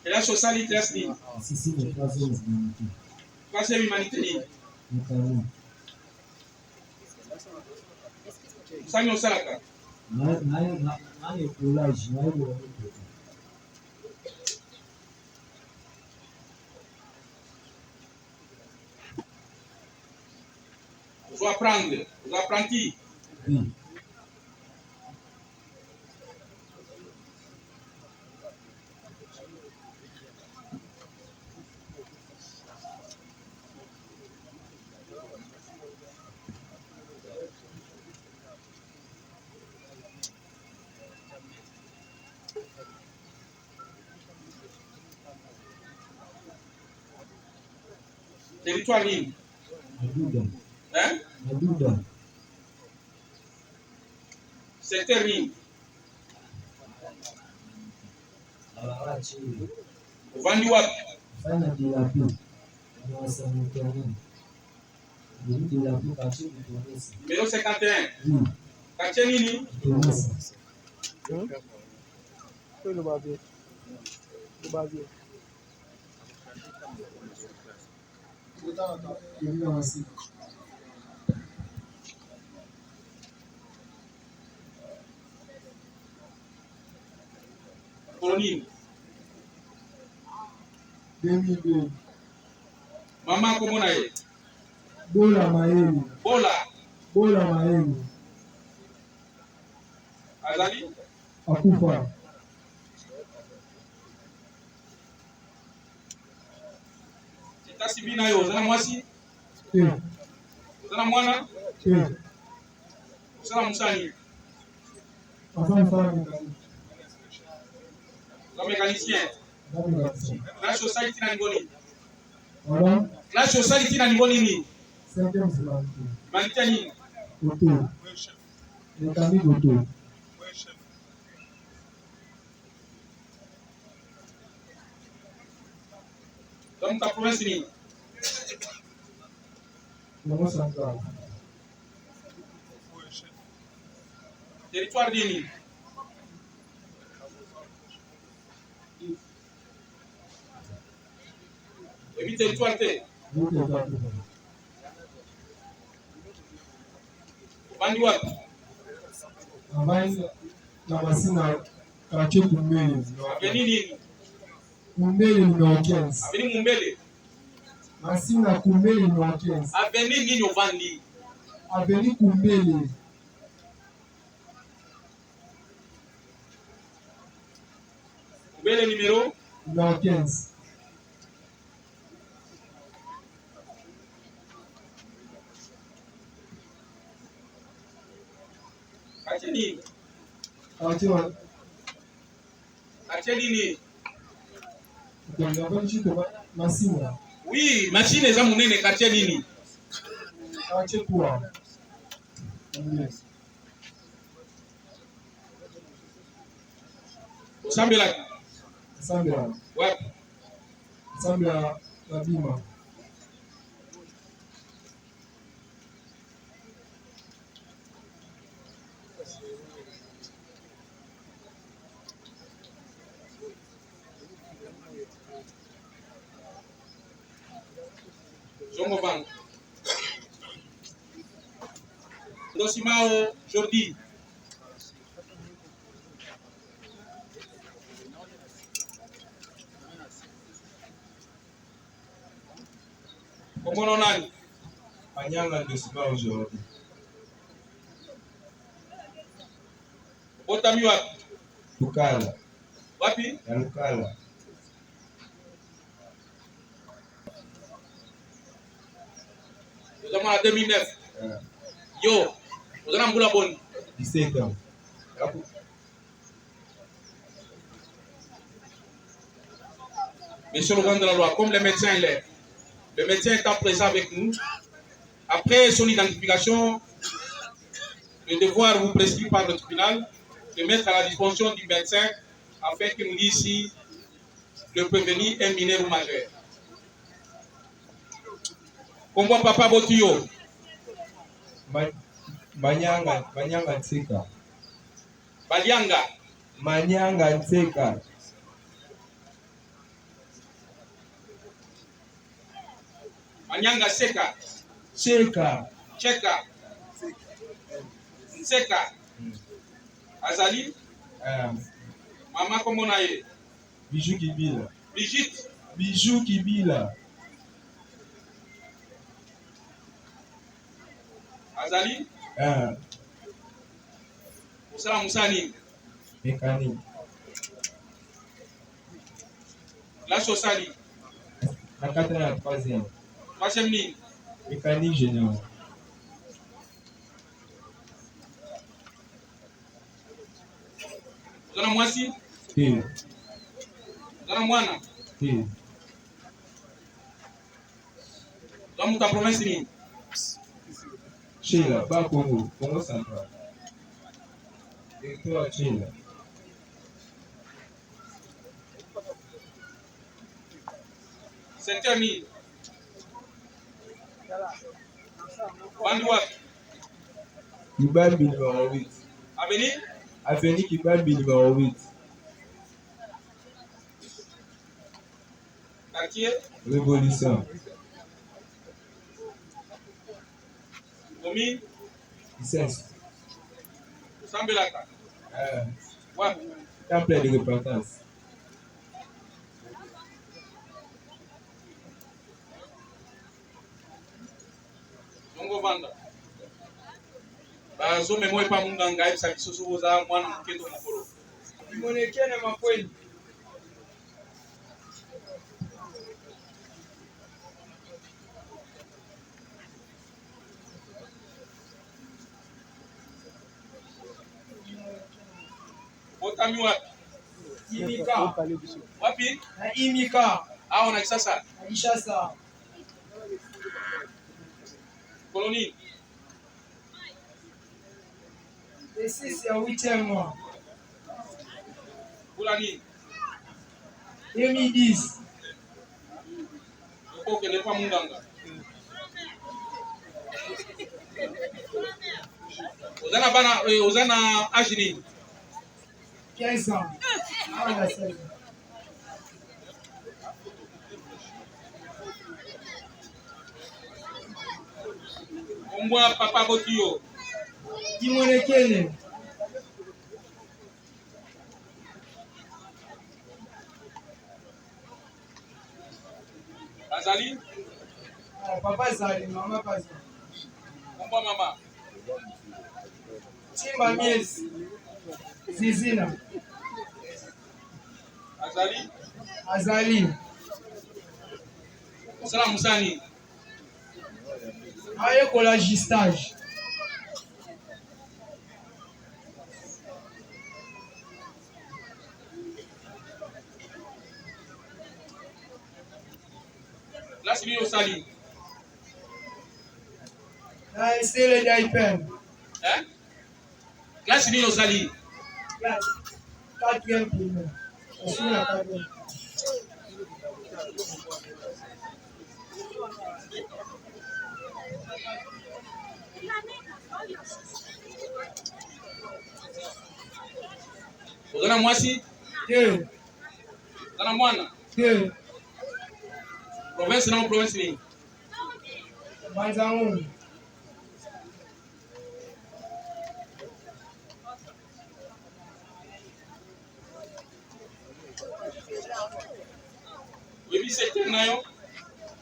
Classe sociale, classe nini? Sisi ni classe humanité. Classe ya humanité nini? Mutani. Usani osalaka. Na écolage, na écolage. Vous apprendre, vous apprentis. Oui. Territoire nini? Maduda. Hein? Maduda. Secteur nini? Awarachi. Uvandi wapi? Fanya dilapi. Mwasa mutani. Dilapi kati mtonesi. Numéro 51. Oui. Quartier nini? Mtonesi. Le babier. Le babier. Colonie. 2002. Maman comment na ye? Bola Maeli. Bola. Bola Maeli. Azali? Akufa. État civil na yo, ozana mwasi? Eh. Ozana mwana? Eh. Ozana musani? Afan fami. Ozana mécanicien? Dami. Na society na ngoni? Voilà. Classe sociale ici na niveau nini? 5e Zimani. Malitia nini? Auto. Mécanique auto. Donc ta province nini? Congo central. Territoire nini? Et territoire te? Bandi wapi? Ambaye na masina quartier Kumbele. Aveni nini? Kumbele numéro 15. Aveni Mumbele. Masina Kumbele numéro 15. Aveni nini ovandi? Aveni Kumbele. Kumbele numéro 15. Quartier nini? Quartier nini? Masina. Oui, machine eza munene quartier nini? Quartier quoi? Sambela. Sambela. Wapi? Sambela na Bima. Zongo Bang. Dosimao Jordi. Komono nani? Manyanga Dosimao Jordi. Botami wapi? Lukala. Wapi? Ya Lukala. Nous avons en 2009. Yo, nous avons Mboula Bonne. 17 ans. Monsieur le grand de la loi, comme le médecin il est, le médecin étant présent avec nous, après son identification, le devoir vous prescrit par le tribunal de mettre à la disposition du médecin afin qu'il nous dise si le prévenu est mineur ou majeur. Combo Papa Botuyo. Manyanga Ntseka. Balianga. Manyanga Ntseka. Manyanga Seka. Cheka. Cheka. Nseka. Azali. Mama comment on a eu? Bijou Kibila. Brigitte. Bijou Kibila. Azali. Musala Musani. Mécanique. La Sosali. La 4e. Troisième ligne. Mécanique générale. Zona Mwasi. Zona Mwana. Zona Muta province ligne. Sheila, Bas Congo, Congo central. Directeur Sheila. Septième ligne. Bandi wapi? Kibambi numéro 8. Avenue? Avenue Kibambi numéro 8. Quartier? Révolution. Commune? 16. Sambelaka. Wapi? Temple de repentance. Zongo Vanda. Bazo memo epa munganga ebisa biso sokoza mwana mokendo mokolo. Limonekene makweli. Botami wapi? Imika. Wapi? Na Imika. Aona Kisasa. Na Ishasa. Colonie. Le 6 à 8e mois. Boulani. 2010. Ok, n'est pas Munganga. Ozana Agini. 15 ans. Ah, la 16 ans. Omwa Papa Botio. Kimonekele. Azali. Ah, papa Zali, maman pas Zali. Omwa Mama. Chimba Mies. Zizina. Azali. Azali. Salam Musani. Aye collagistage. Classe Mio Sali. C'est le diaper. Hein? Classe Mio Sali. 4e primaire. Je suis la 4e. Ozana Mwasi. Que. Ozana Mwana. Que. Province non province ni. Banzango. Webi secteur na yo.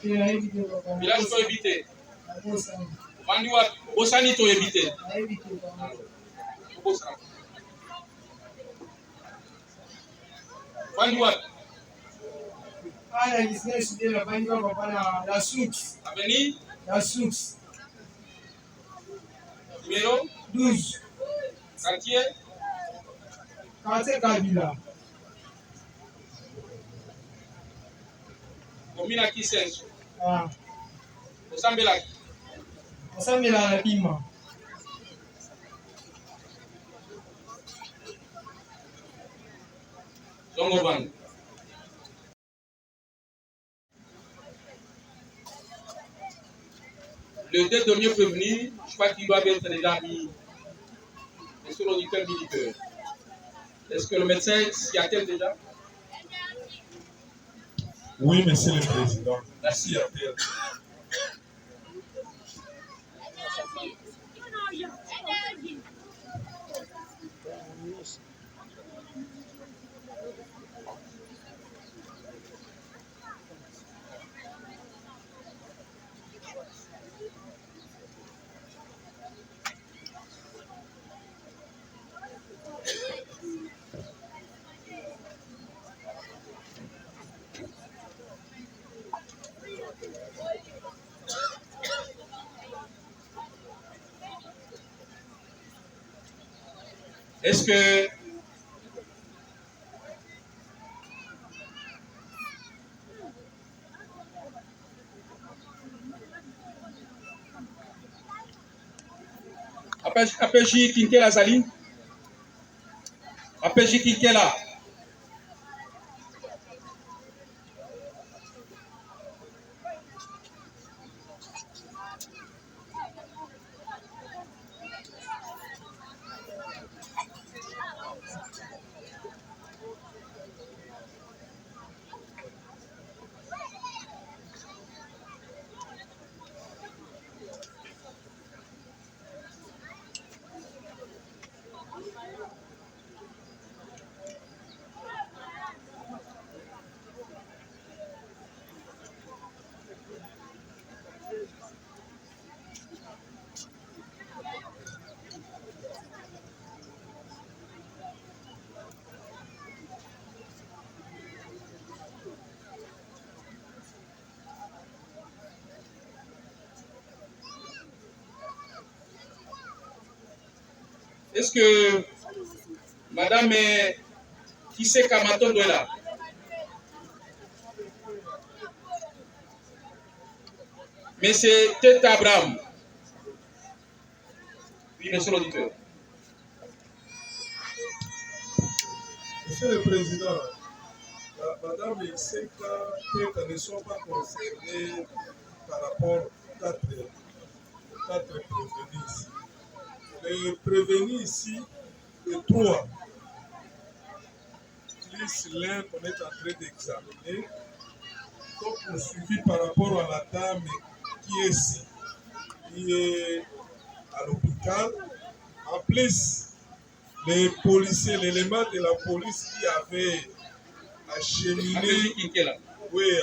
Village to ebite. Mandi wa Osani to ebite. Mandi wa Ah, la business de la bande va pas la source. Avenue La source. Numéro 12. quartier Quartier Kabila. commune à Kisenso. Ah. Osambela. Osambela la Bima. Zongovan. Le deux derniers prévenus, je crois qu'ils doivent être déjà mis sur l'auditeur militaire. Est-ce que le médecin s'y attelle déjà? Oui, monsieur le président. Merci. Est-ce que APJ Kinkela Zali? APJ Kinkela? Est-ce que Madame Kissé Kamatondo est là? Monsieur Teta Abraham. Monsieur l'auditeur. Monsieur le Président, Madame et ses cas ne sont pas concernés par rapport aux quatre prévenus ici. Les prévenus ici, les trois, plus l'un qu'on est en train d'examiner, sont poursuivis par rapport à la dame qui est ici, qui est à l'hôpital. En plus, les policiers, l'élément de la police qui avait acheminé,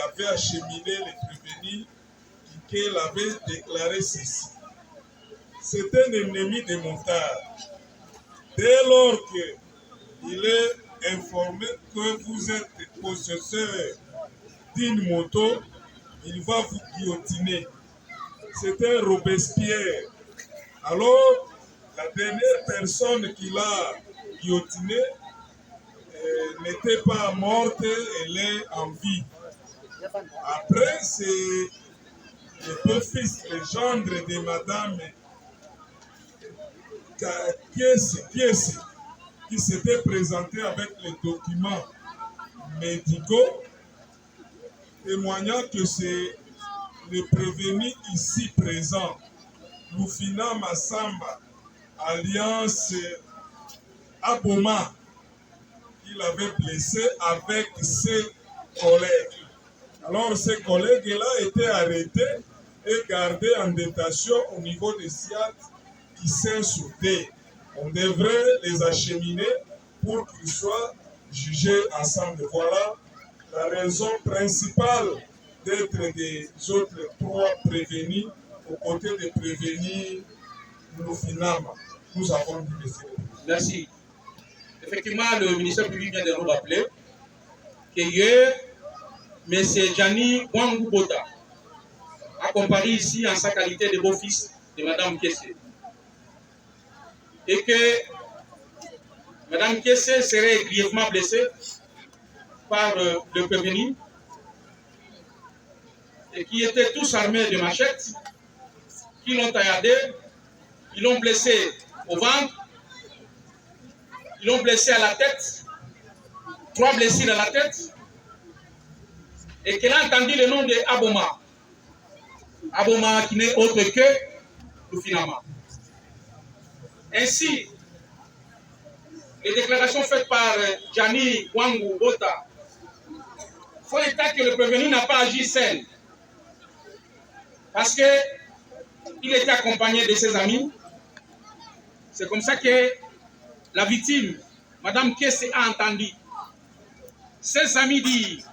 avait acheminé les prévenus, qui avait déclaré ceci. C'est un ennemi des montages. Dès lors qu'il est informé que vous êtes possesseur d'une moto, il va vous guillotiner. C'est un Robespierre. Alors, la dernière personne qui l'a guillotiné n'était pas morte, elle est en vie. Après, c'est le beau-fils, le gendre de Madame qui s'était présenté avec les documents médicaux, témoignant que c'est le prévenu ici présent, Lufina Massamba, alliance Aboma, il avait blessé avec ses collègues. Alors ces collègues-là étaient arrêtés et gardés en détention au niveau des SIAT qui s'est soudé. On devrait les acheminer pour qu'ils soient jugés ensemble. Voilà la raison principale d'être des autres trois prévenus aux côtés des prévenus Lufinama. Nous avons dit monsieur. Merci. Effectivement, le ministère public vient de nous rappeler que hier, M. Gianni Wangubota a comparé ici en sa qualité de beau-fils de Mme Kessé. Et que Mme Kessé serait grièvement blessée par le prévenu et qui étaient tous armés de machettes, qui l'ont tailladé, ils l'ont blessé au ventre, ils l'ont blessé à la tête, 3 blessures à la tête, et qu'elle a entendu le nom de Aboma. Aboma qui n'est autre que Lufinama. Ainsi, les déclarations faites par Gianni Wangu Bota font état que le prévenu n'a pas agi seul. Parce qu'il était accompagné de ses amis. C'est comme ça que la victime, Mme Kessé, a entendu ses amis dire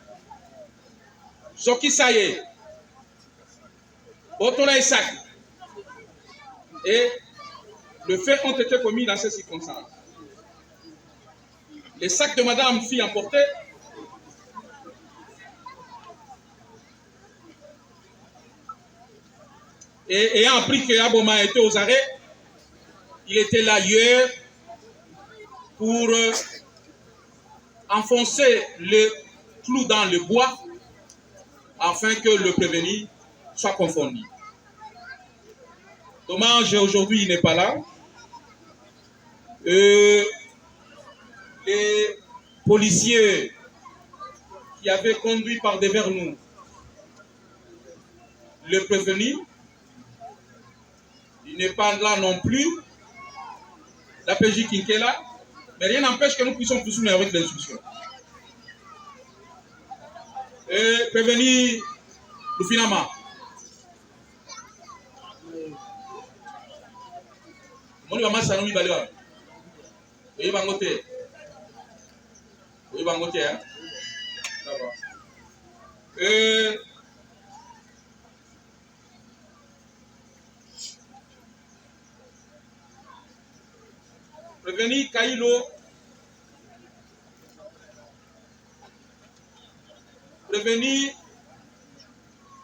Zoki Saye, Botola Isaac. Et les faits ont été commis dans ces circonstances. Les sacs de Madame fut emporté. Et ayant appris que Aboma était aux arrêts, il était là hier pour enfoncer le clou dans le bois afin que le prévenu soit confondu. Dommage, aujourd'hui il n'est pas là. Les policiers qui avaient conduit par devers nous le prévenu, il n'est pas là non plus. La PJ qui est là, mais rien n'empêche que nous puissions poursuivre avec l'instruction. Et prévenir Lufinama. Mon maman Sanomi Balewa. Oui, Bangote. Oui, Bangote, hein. D'accord. Prévenir Kailo. Prévenir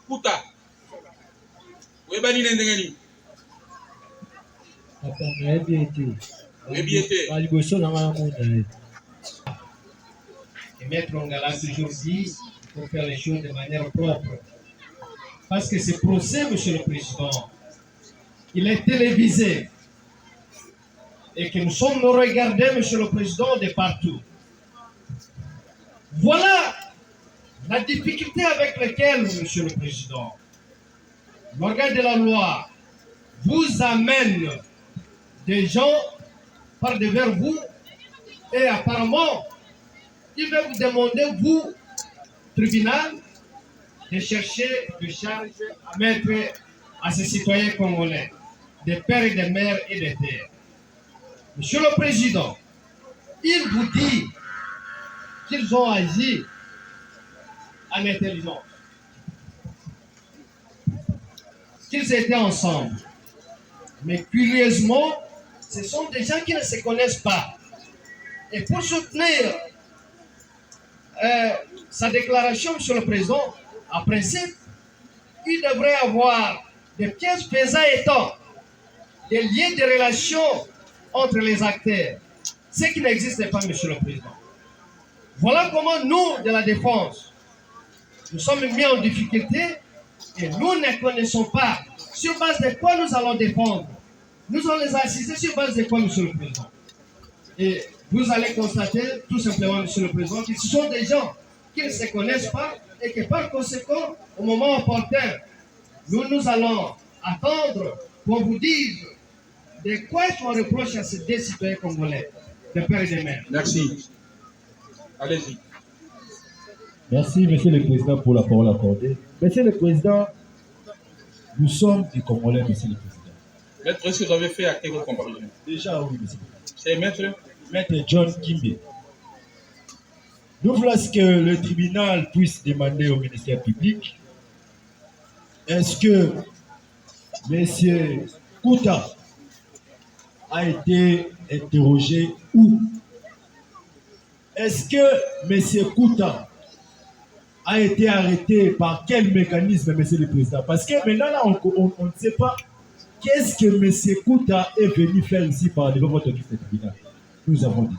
Kuta. Oui, Bani Nendengeni. Et Maître Ongala toujours dit qu'il faut faire les choses de manière propre. Parce que ce procès, Monsieur le Président, il est télévisé. et que nous sommes regardés, Monsieur le Président, de partout. Voilà la difficulté avec laquelle, Monsieur le Président, l'organe de la loi vous amène des gens par devers vous et apparemment, il va vous demander, vous, tribunal, de chercher des charges à mettre à ces citoyens congolais, des pères et des mères et des terres. Monsieur le Président, il vous dit qu'ils ont agi en intelligence, qu'ils étaient ensemble. Mais curieusement, ce sont des gens qui ne se connaissent pas. Et pour soutenir sa déclaration, Monsieur le Président, en principe, il devrait avoir des pièces faisant étant des liens de relations entre les acteurs, ce qui n'existe pas, Monsieur le Président. Voilà comment nous, de la défense, nous sommes mis en difficulté et nous ne connaissons pas sur base de quoi nous allons défendre. Nous allons les assister sur base de quoi, Monsieur le Président. Et vous allez constater, tout simplement, Monsieur le Président, que ce sont des gens qui ne se connaissent pas et que par conséquent, au moment opportun, nous allons attendre qu'on vous dise de quoi on reproche à ces deux citoyens congolais, de père et de mère. Merci. Allez-y. Merci, Monsieur le Président, pour la parole accordée. Monsieur le Président, nous sommes des Congolais, Monsieur le Président. Maître, est-ce que vous avez fait à quelle comparaison? Déjà, oui, Monsieur le Président. C'est Maître John Kimbe. Nous voulons que le tribunal puisse demander au ministère public, est-ce que M. Kouta a été interrogé où? Est-ce que M. Kouta a été arrêté par quel mécanisme, Monsieur le Président? Parce que maintenant, là, on ne sait pas qu'est-ce que M. Kouta est venu faire ici par devant votre tribunal. Nous avons dit.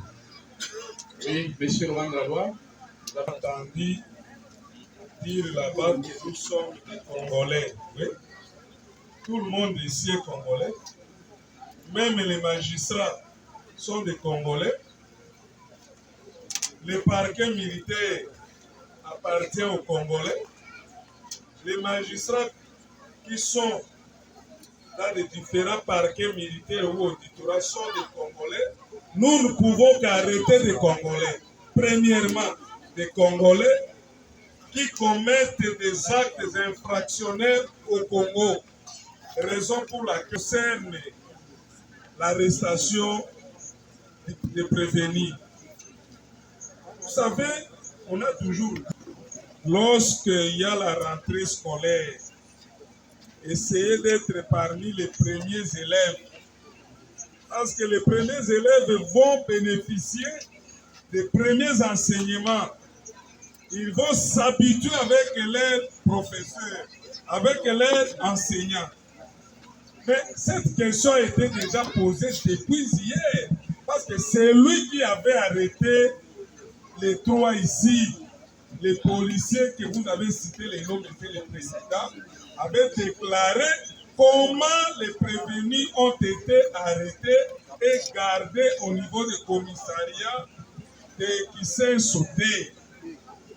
Oui, monsieur Rwanda, vous avez entendu dire là-bas que nous sommes des Congolais. Oui? Tout le monde ici est Congolais. Même les magistrats sont des Congolais. Le parquet militaire appartient aux Congolais. Les magistrats qui sont dans les différents parquets militaires ou auditorat sont des Congolais. Nous ne pouvons qu'arrêter des Congolais. Premièrement, des Congolais qui commettent des actes infractionnels au Congo. Raison pour laquelle concerne l'arrestation des prévenus. Vous savez, on a toujours, lorsqu'il y a la rentrée scolaire, essayer d'être parmi les premiers élèves. Parce que les premiers élèves vont bénéficier des premiers enseignements. Ils vont s'habituer avec leurs professeurs, avec leurs enseignants. Mais cette question a été déjà posée depuis hier. Parce que c'est lui qui avait arrêté les trois ici, les policiers que vous avez cités, les noms, Monsieur le Président, avaient déclaré comment les prévenus ont été arrêtés et gardés au niveau des commissariats qui s'est sauté.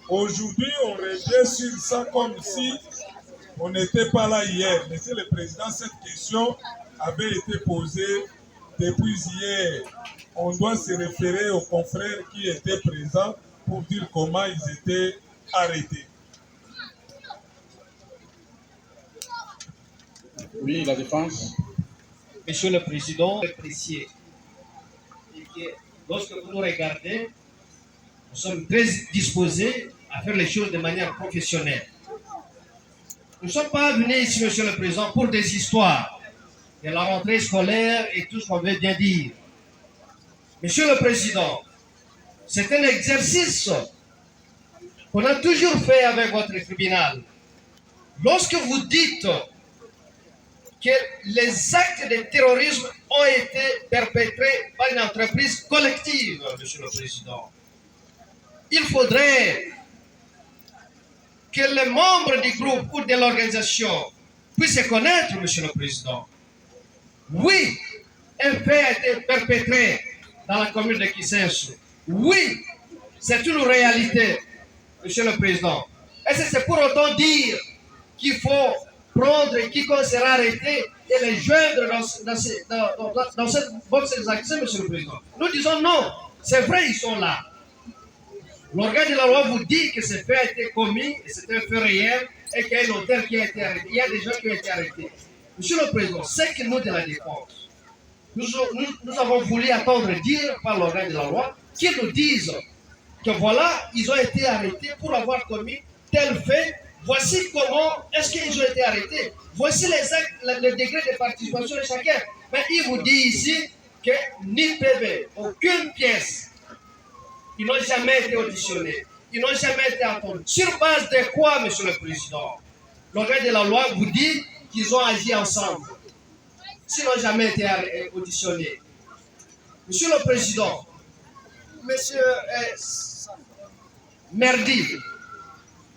Aujourd'hui, on revient sur ça comme si on n'était pas là hier. Monsieur le Président, cette question avait été posée depuis hier. On doit se référer aux confrères qui étaient présents pour dire comment ils étaient arrêtés. Oui, la défense. Monsieur le Président, apprécié. Et que lorsque vous nous regardez, nous sommes très disposés à faire les choses de manière professionnelle. Nous ne sommes pas venus ici, Monsieur le Président, pour des histoires de la rentrée scolaire et tout ce qu'on veut bien dire. Monsieur le Président, c'est un exercice qu'on a toujours fait avec votre tribunal. Lorsque vous dites que les actes de terrorisme ont été perpétrés par une entreprise collective, Monsieur le Président, il faudrait que les membres du groupe ou de l'organisation puissent se connaître, Monsieur le Président. Oui, un fait a été perpétré dans la commune de Kisensu. Oui, c'est une réalité, Monsieur le Président. Est-ce que c'est pour autant dire qu'il faut prendre quiconque sera arrêté et les joindre dans cette boxe des accès, Monsieur le Président? Nous disons non, c'est vrai, ils sont là. L'organe de la loi vous dit que ce fait a été commis, et c'est un fait réel, et qu'il y a un auteur qui a été arrêté. Il y a des gens qui ont été arrêtés. Monsieur le Président, c'est que nous de la défense, nous avons voulu attendre dire par l'organe de la loi qu'ils nous disent que voilà, ils ont été arrêtés pour avoir commis tel fait. Voici comment est-ce qu'ils ont été arrêtés. Voici le degré de participation de chacun. Mais il vous dit ici que ni PV, aucune pièce, ils n'ont jamais été auditionnés. Ils n'ont jamais été entendus. Sur base de quoi, Monsieur le Président? L'organe de la loi vous dit qu'ils ont agi ensemble. S'ils n'ont jamais été auditionnés. Monsieur le Président, Monsieur Merdi,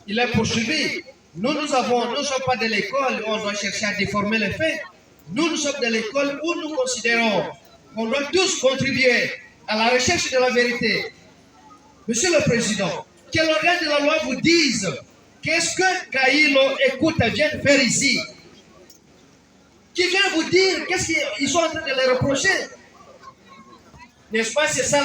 il est poursuivi. Nous ne sommes pas de l'école où on doit chercher à déformer les faits. Nous sommes de l'école où nous considérons qu'on doit tous contribuer à la recherche de la vérité. Monsieur le Président, que l'organe de la loi vous dise qu'est-ce que Kaïlo écoute vient faire ici. Qui vient vous dire qu'est-ce qu'ils sont en train de les reprocher. N'est-ce pas, c'est ça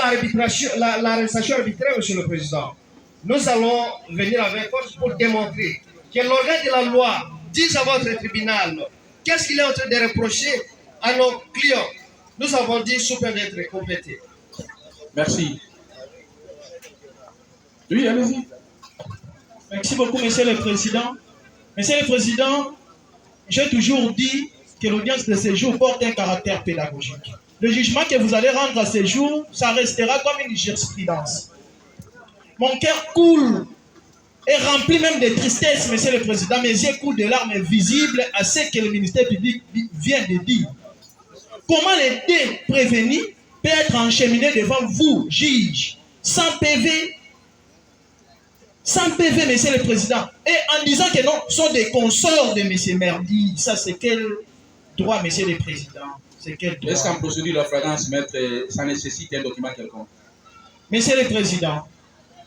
l'arrestation arbitraire, Monsieur le Président. Nous allons venir avec force pour démontrer que l'organe de la loi dise à votre tribunal qu'est-ce qu'il est en train de reprocher à nos clients. Nous avons dit sous peine d'être complétés. Merci. Oui, allez-y. Merci beaucoup, Monsieur le Président. Monsieur le Président, j'ai toujours dit que l'audience de ce jour porte un caractère pédagogique. Le jugement que vous allez rendre à ce jour, ça restera comme une jurisprudence. Mon cœur coule et rempli même de tristesse, Monsieur le Président. Mes yeux coulent de larmes visibles à ce que le ministère public vient de dire. Comment les deux prévenus peuvent être encheminés devant vous, juge, sans PV, Monsieur le Président, et en disant que non, sont des consorts de Monsieur Merdi. Ça, c'est quel droit, Monsieur le Président? C'est quel droit? Est-ce qu'en procédure de flagrance, maître, ça nécessite un document quelconque? Monsieur le Président,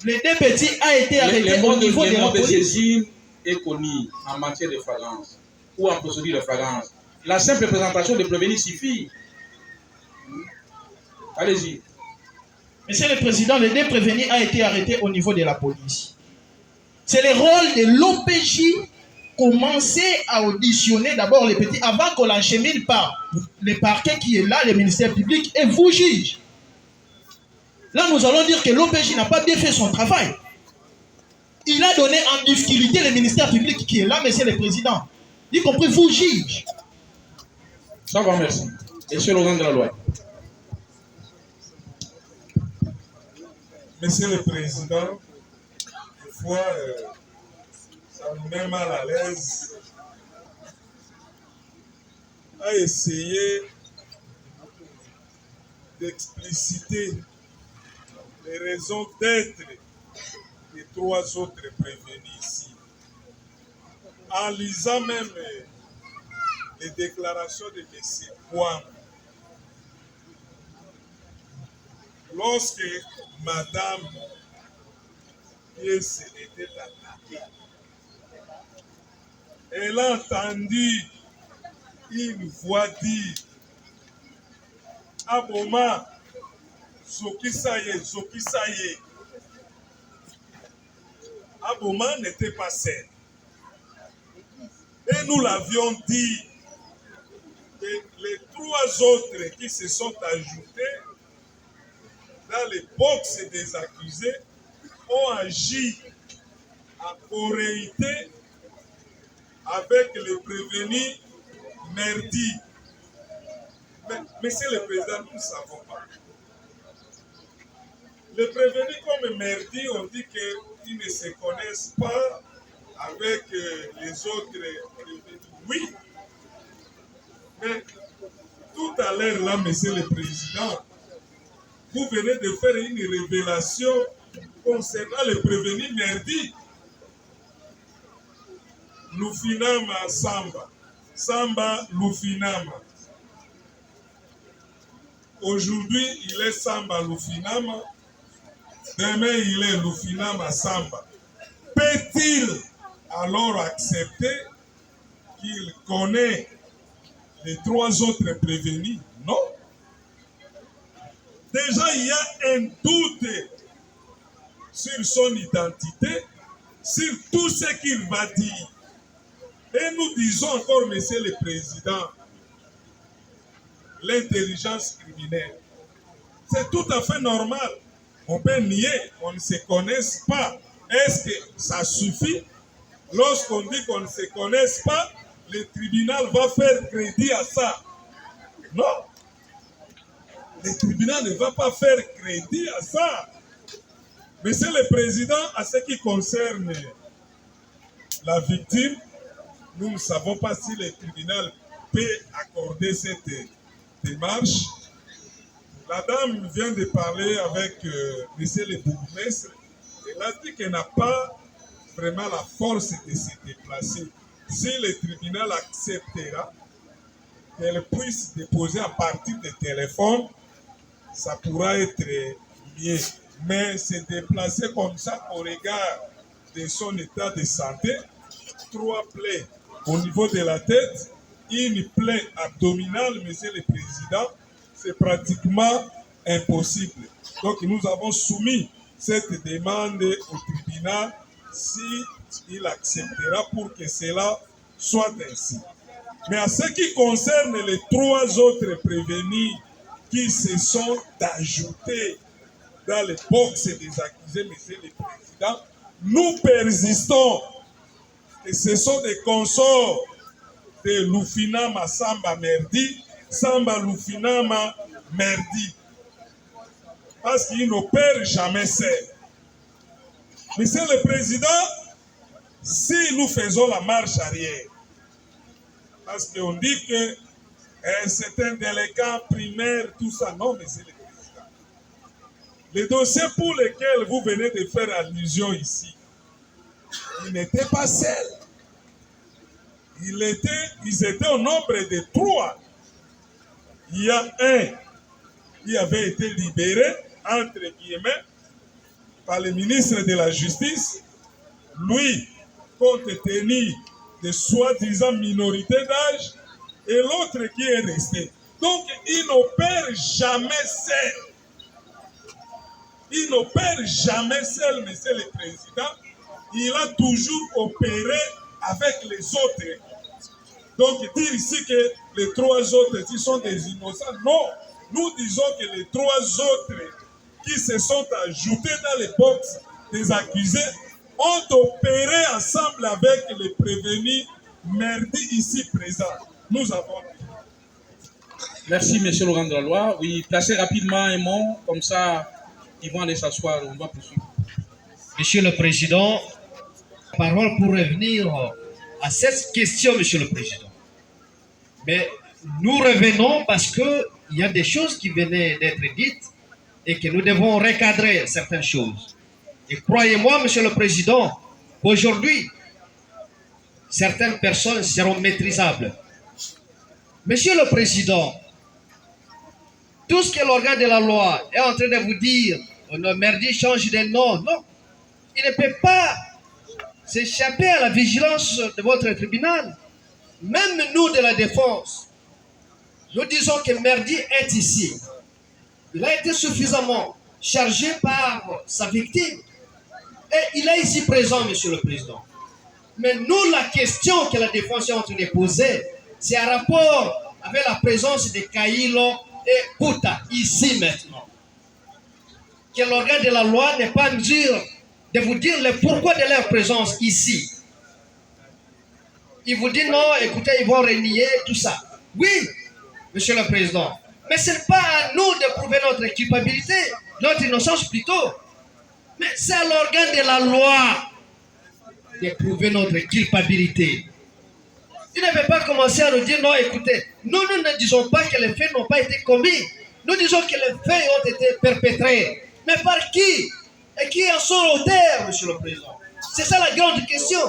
les deux petits a été arrêtés au niveau de la police. Le saisine est connu en matière de flagrance ou en procédure de flagrance. La simple présentation de prévenir suffit. Allez-y. Monsieur le Président, les deux prévenus a été arrêtés au niveau de la police. C'est le rôle de l'OPJ commencer à auditionner d'abord les petits avant qu'on l'enchemine par le parquet qui est là, le ministère public et vous juge. Là, nous allons dire que l'OPJ n'a pas bien fait son travail. Il a donné en difficulté le ministère public qui est là, Monsieur le Président, y compris vous juge. Ça va, merci. Et sur l'organe de la loi. Monsieur le Président, des fois, ça nous met mal à l'aise à essayer d'expliciter les raisons d'être des trois autres prévenus ici. En lisant même les déclarations de M. Kouam, lorsque Madame Pièce était attaquée, elle a entendu une voix dire Aboma, Zokisaye. Aboma n'était pas seul. Et nous l'avions dit que les trois autres qui se sont ajoutés dans les boxes des accusés ont agi en corréité avec le prévenu Merdi. Mais, Monsieur le Président, nous ne savons pas. Les prévenus comme Merdi ont dit qu'ils ne se connaissent pas avec les autres prévenus. Oui, mais tout à l'heure là, Monsieur le Président, vous venez de faire une révélation concernant le prévenu Merdi. Lufinama Samba. Samba Lufinama. Aujourd'hui, il est Samba Lufinama. Demain, il est Lufinama Samba. Peut-il alors accepter qu'il connaît les 3 autres prévenus? Non. Déjà, il y a un doute sur son identité, sur tout ce qu'il va dire. Et nous disons encore, Monsieur le Président, l'intelligence criminelle. C'est tout à fait normal. On peut nier, on ne se connaisse pas. Est-ce que ça suffit? Lorsqu'on dit qu'on ne se connaisse pas, le tribunal va faire crédit à ça. Non. Le tribunal ne va pas faire crédit à ça. Monsieur le Président, à ce qui concerne la victime, nous ne savons pas si le tribunal peut accorder cette démarche. La dame vient de parler avec monsieur le bourgmestre. Elle a dit qu'elle n'a pas vraiment la force de se déplacer. Si le tribunal acceptera qu'elle puisse déposer à partir de téléphone, ça pourra être mieux. Mais se déplacer comme ça au regard de son état de santé, 3 plaies au niveau de la tête, une plaie abdominale, Monsieur le Président, c'est pratiquement impossible. Donc nous avons soumis cette demande au tribunal s'il acceptera pour que cela soit ainsi. Mais à ce qui concerne les 3 autres prévenus qui se sont ajoutés dans les box des accusés, Monsieur le Président, nous persistons que ce sont des consorts de Lufinama Samba Merdi, Samba Lufinama Merdi. Parce qu'ils n'opèrent jamais seul. Monsieur le Président, si nous faisons la marche arrière, parce qu'on dit que c'est un délinquant primaire, tout ça, non, Monsieur le Président. Les dossiers pour lesquels vous venez de faire allusion ici, ils n'étaient pas seuls. Ils étaient au nombre de 3. Il y a un qui avait été libéré, entre guillemets, par le ministre de la Justice. Lui, compte tenu de soi-disant minorité d'âge, et l'autre qui est resté. Donc, il n'opère jamais seul. Il n'opère jamais seul, Monsieur le Président. Il a toujours opéré avec les autres. Donc, dire ici que les 3 autres qui sont des innocents, non. Nous disons que les 3 autres qui se sont ajoutés dans les box des accusés ont opéré ensemble avec les prévenus merdi ici présents. Nous avons. Merci, Monsieur Laurent de la Loi. Oui, placez rapidement un mot, comme ça, ils vont aller s'asseoir. On va poursuivre. Monsieur le Président, parole pour revenir à cette question, Monsieur le Président. Mais nous revenons parce qu'il y a des choses qui venaient d'être dites et que nous devons recadrer certaines choses. Et croyez-moi, Monsieur le Président, aujourd'hui, certaines personnes seront maîtrisables. Monsieur le Président, tout ce que l'organe de la loi est en train de vous dire, le merdi change de nom, non. Il ne peut pas s'échapper à la vigilance de votre tribunal. Même nous de la défense, nous disons que merdi est ici. Il a été suffisamment chargé par sa victime. Et il est ici présent, Monsieur le Président. Mais nous, la question que la défense est en train de poser, c'est un rapport avec la présence de Kailo et Puta, ici maintenant. Que l'organe de la loi n'est pas en mesure de vous dire le pourquoi de leur présence ici. Il vous dit non, écoutez, ils vont renier tout ça. Oui, Monsieur le Président. Mais ce n'est pas à nous de prouver notre culpabilité, notre innocence plutôt. Mais c'est à l'organe de la loi de prouver notre culpabilité. Il ne veut pas commencer à nous dire non, écoutez, nous ne disons pas que les faits n'ont pas été commis. Nous disons que les faits ont été perpétrés. Mais par qui? Et qui en sont auteurs, Monsieur le Président? C'est ça la grande question.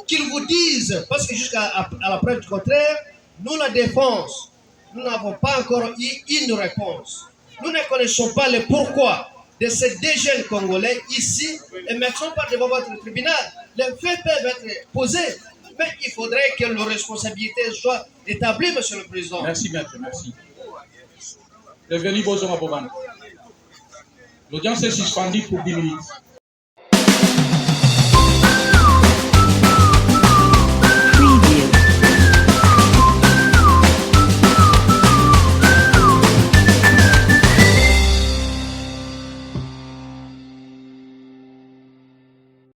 Qu'ils vous disent, parce que jusqu'à la preuve du contraire, nous, la défense, nous n'avons pas encore eu une réponse. Nous ne connaissons pas le pourquoi de ces deux jeunes Congolais ici et maintenant par devant votre tribunal. Les faits peuvent être posés, mais il faudrait que leurs responsabilités soient établies, Monsieur le Président. Merci, maître, merci. Bienvenue, bonjour, Boban. L'audience est suspendue pour 10 minutes.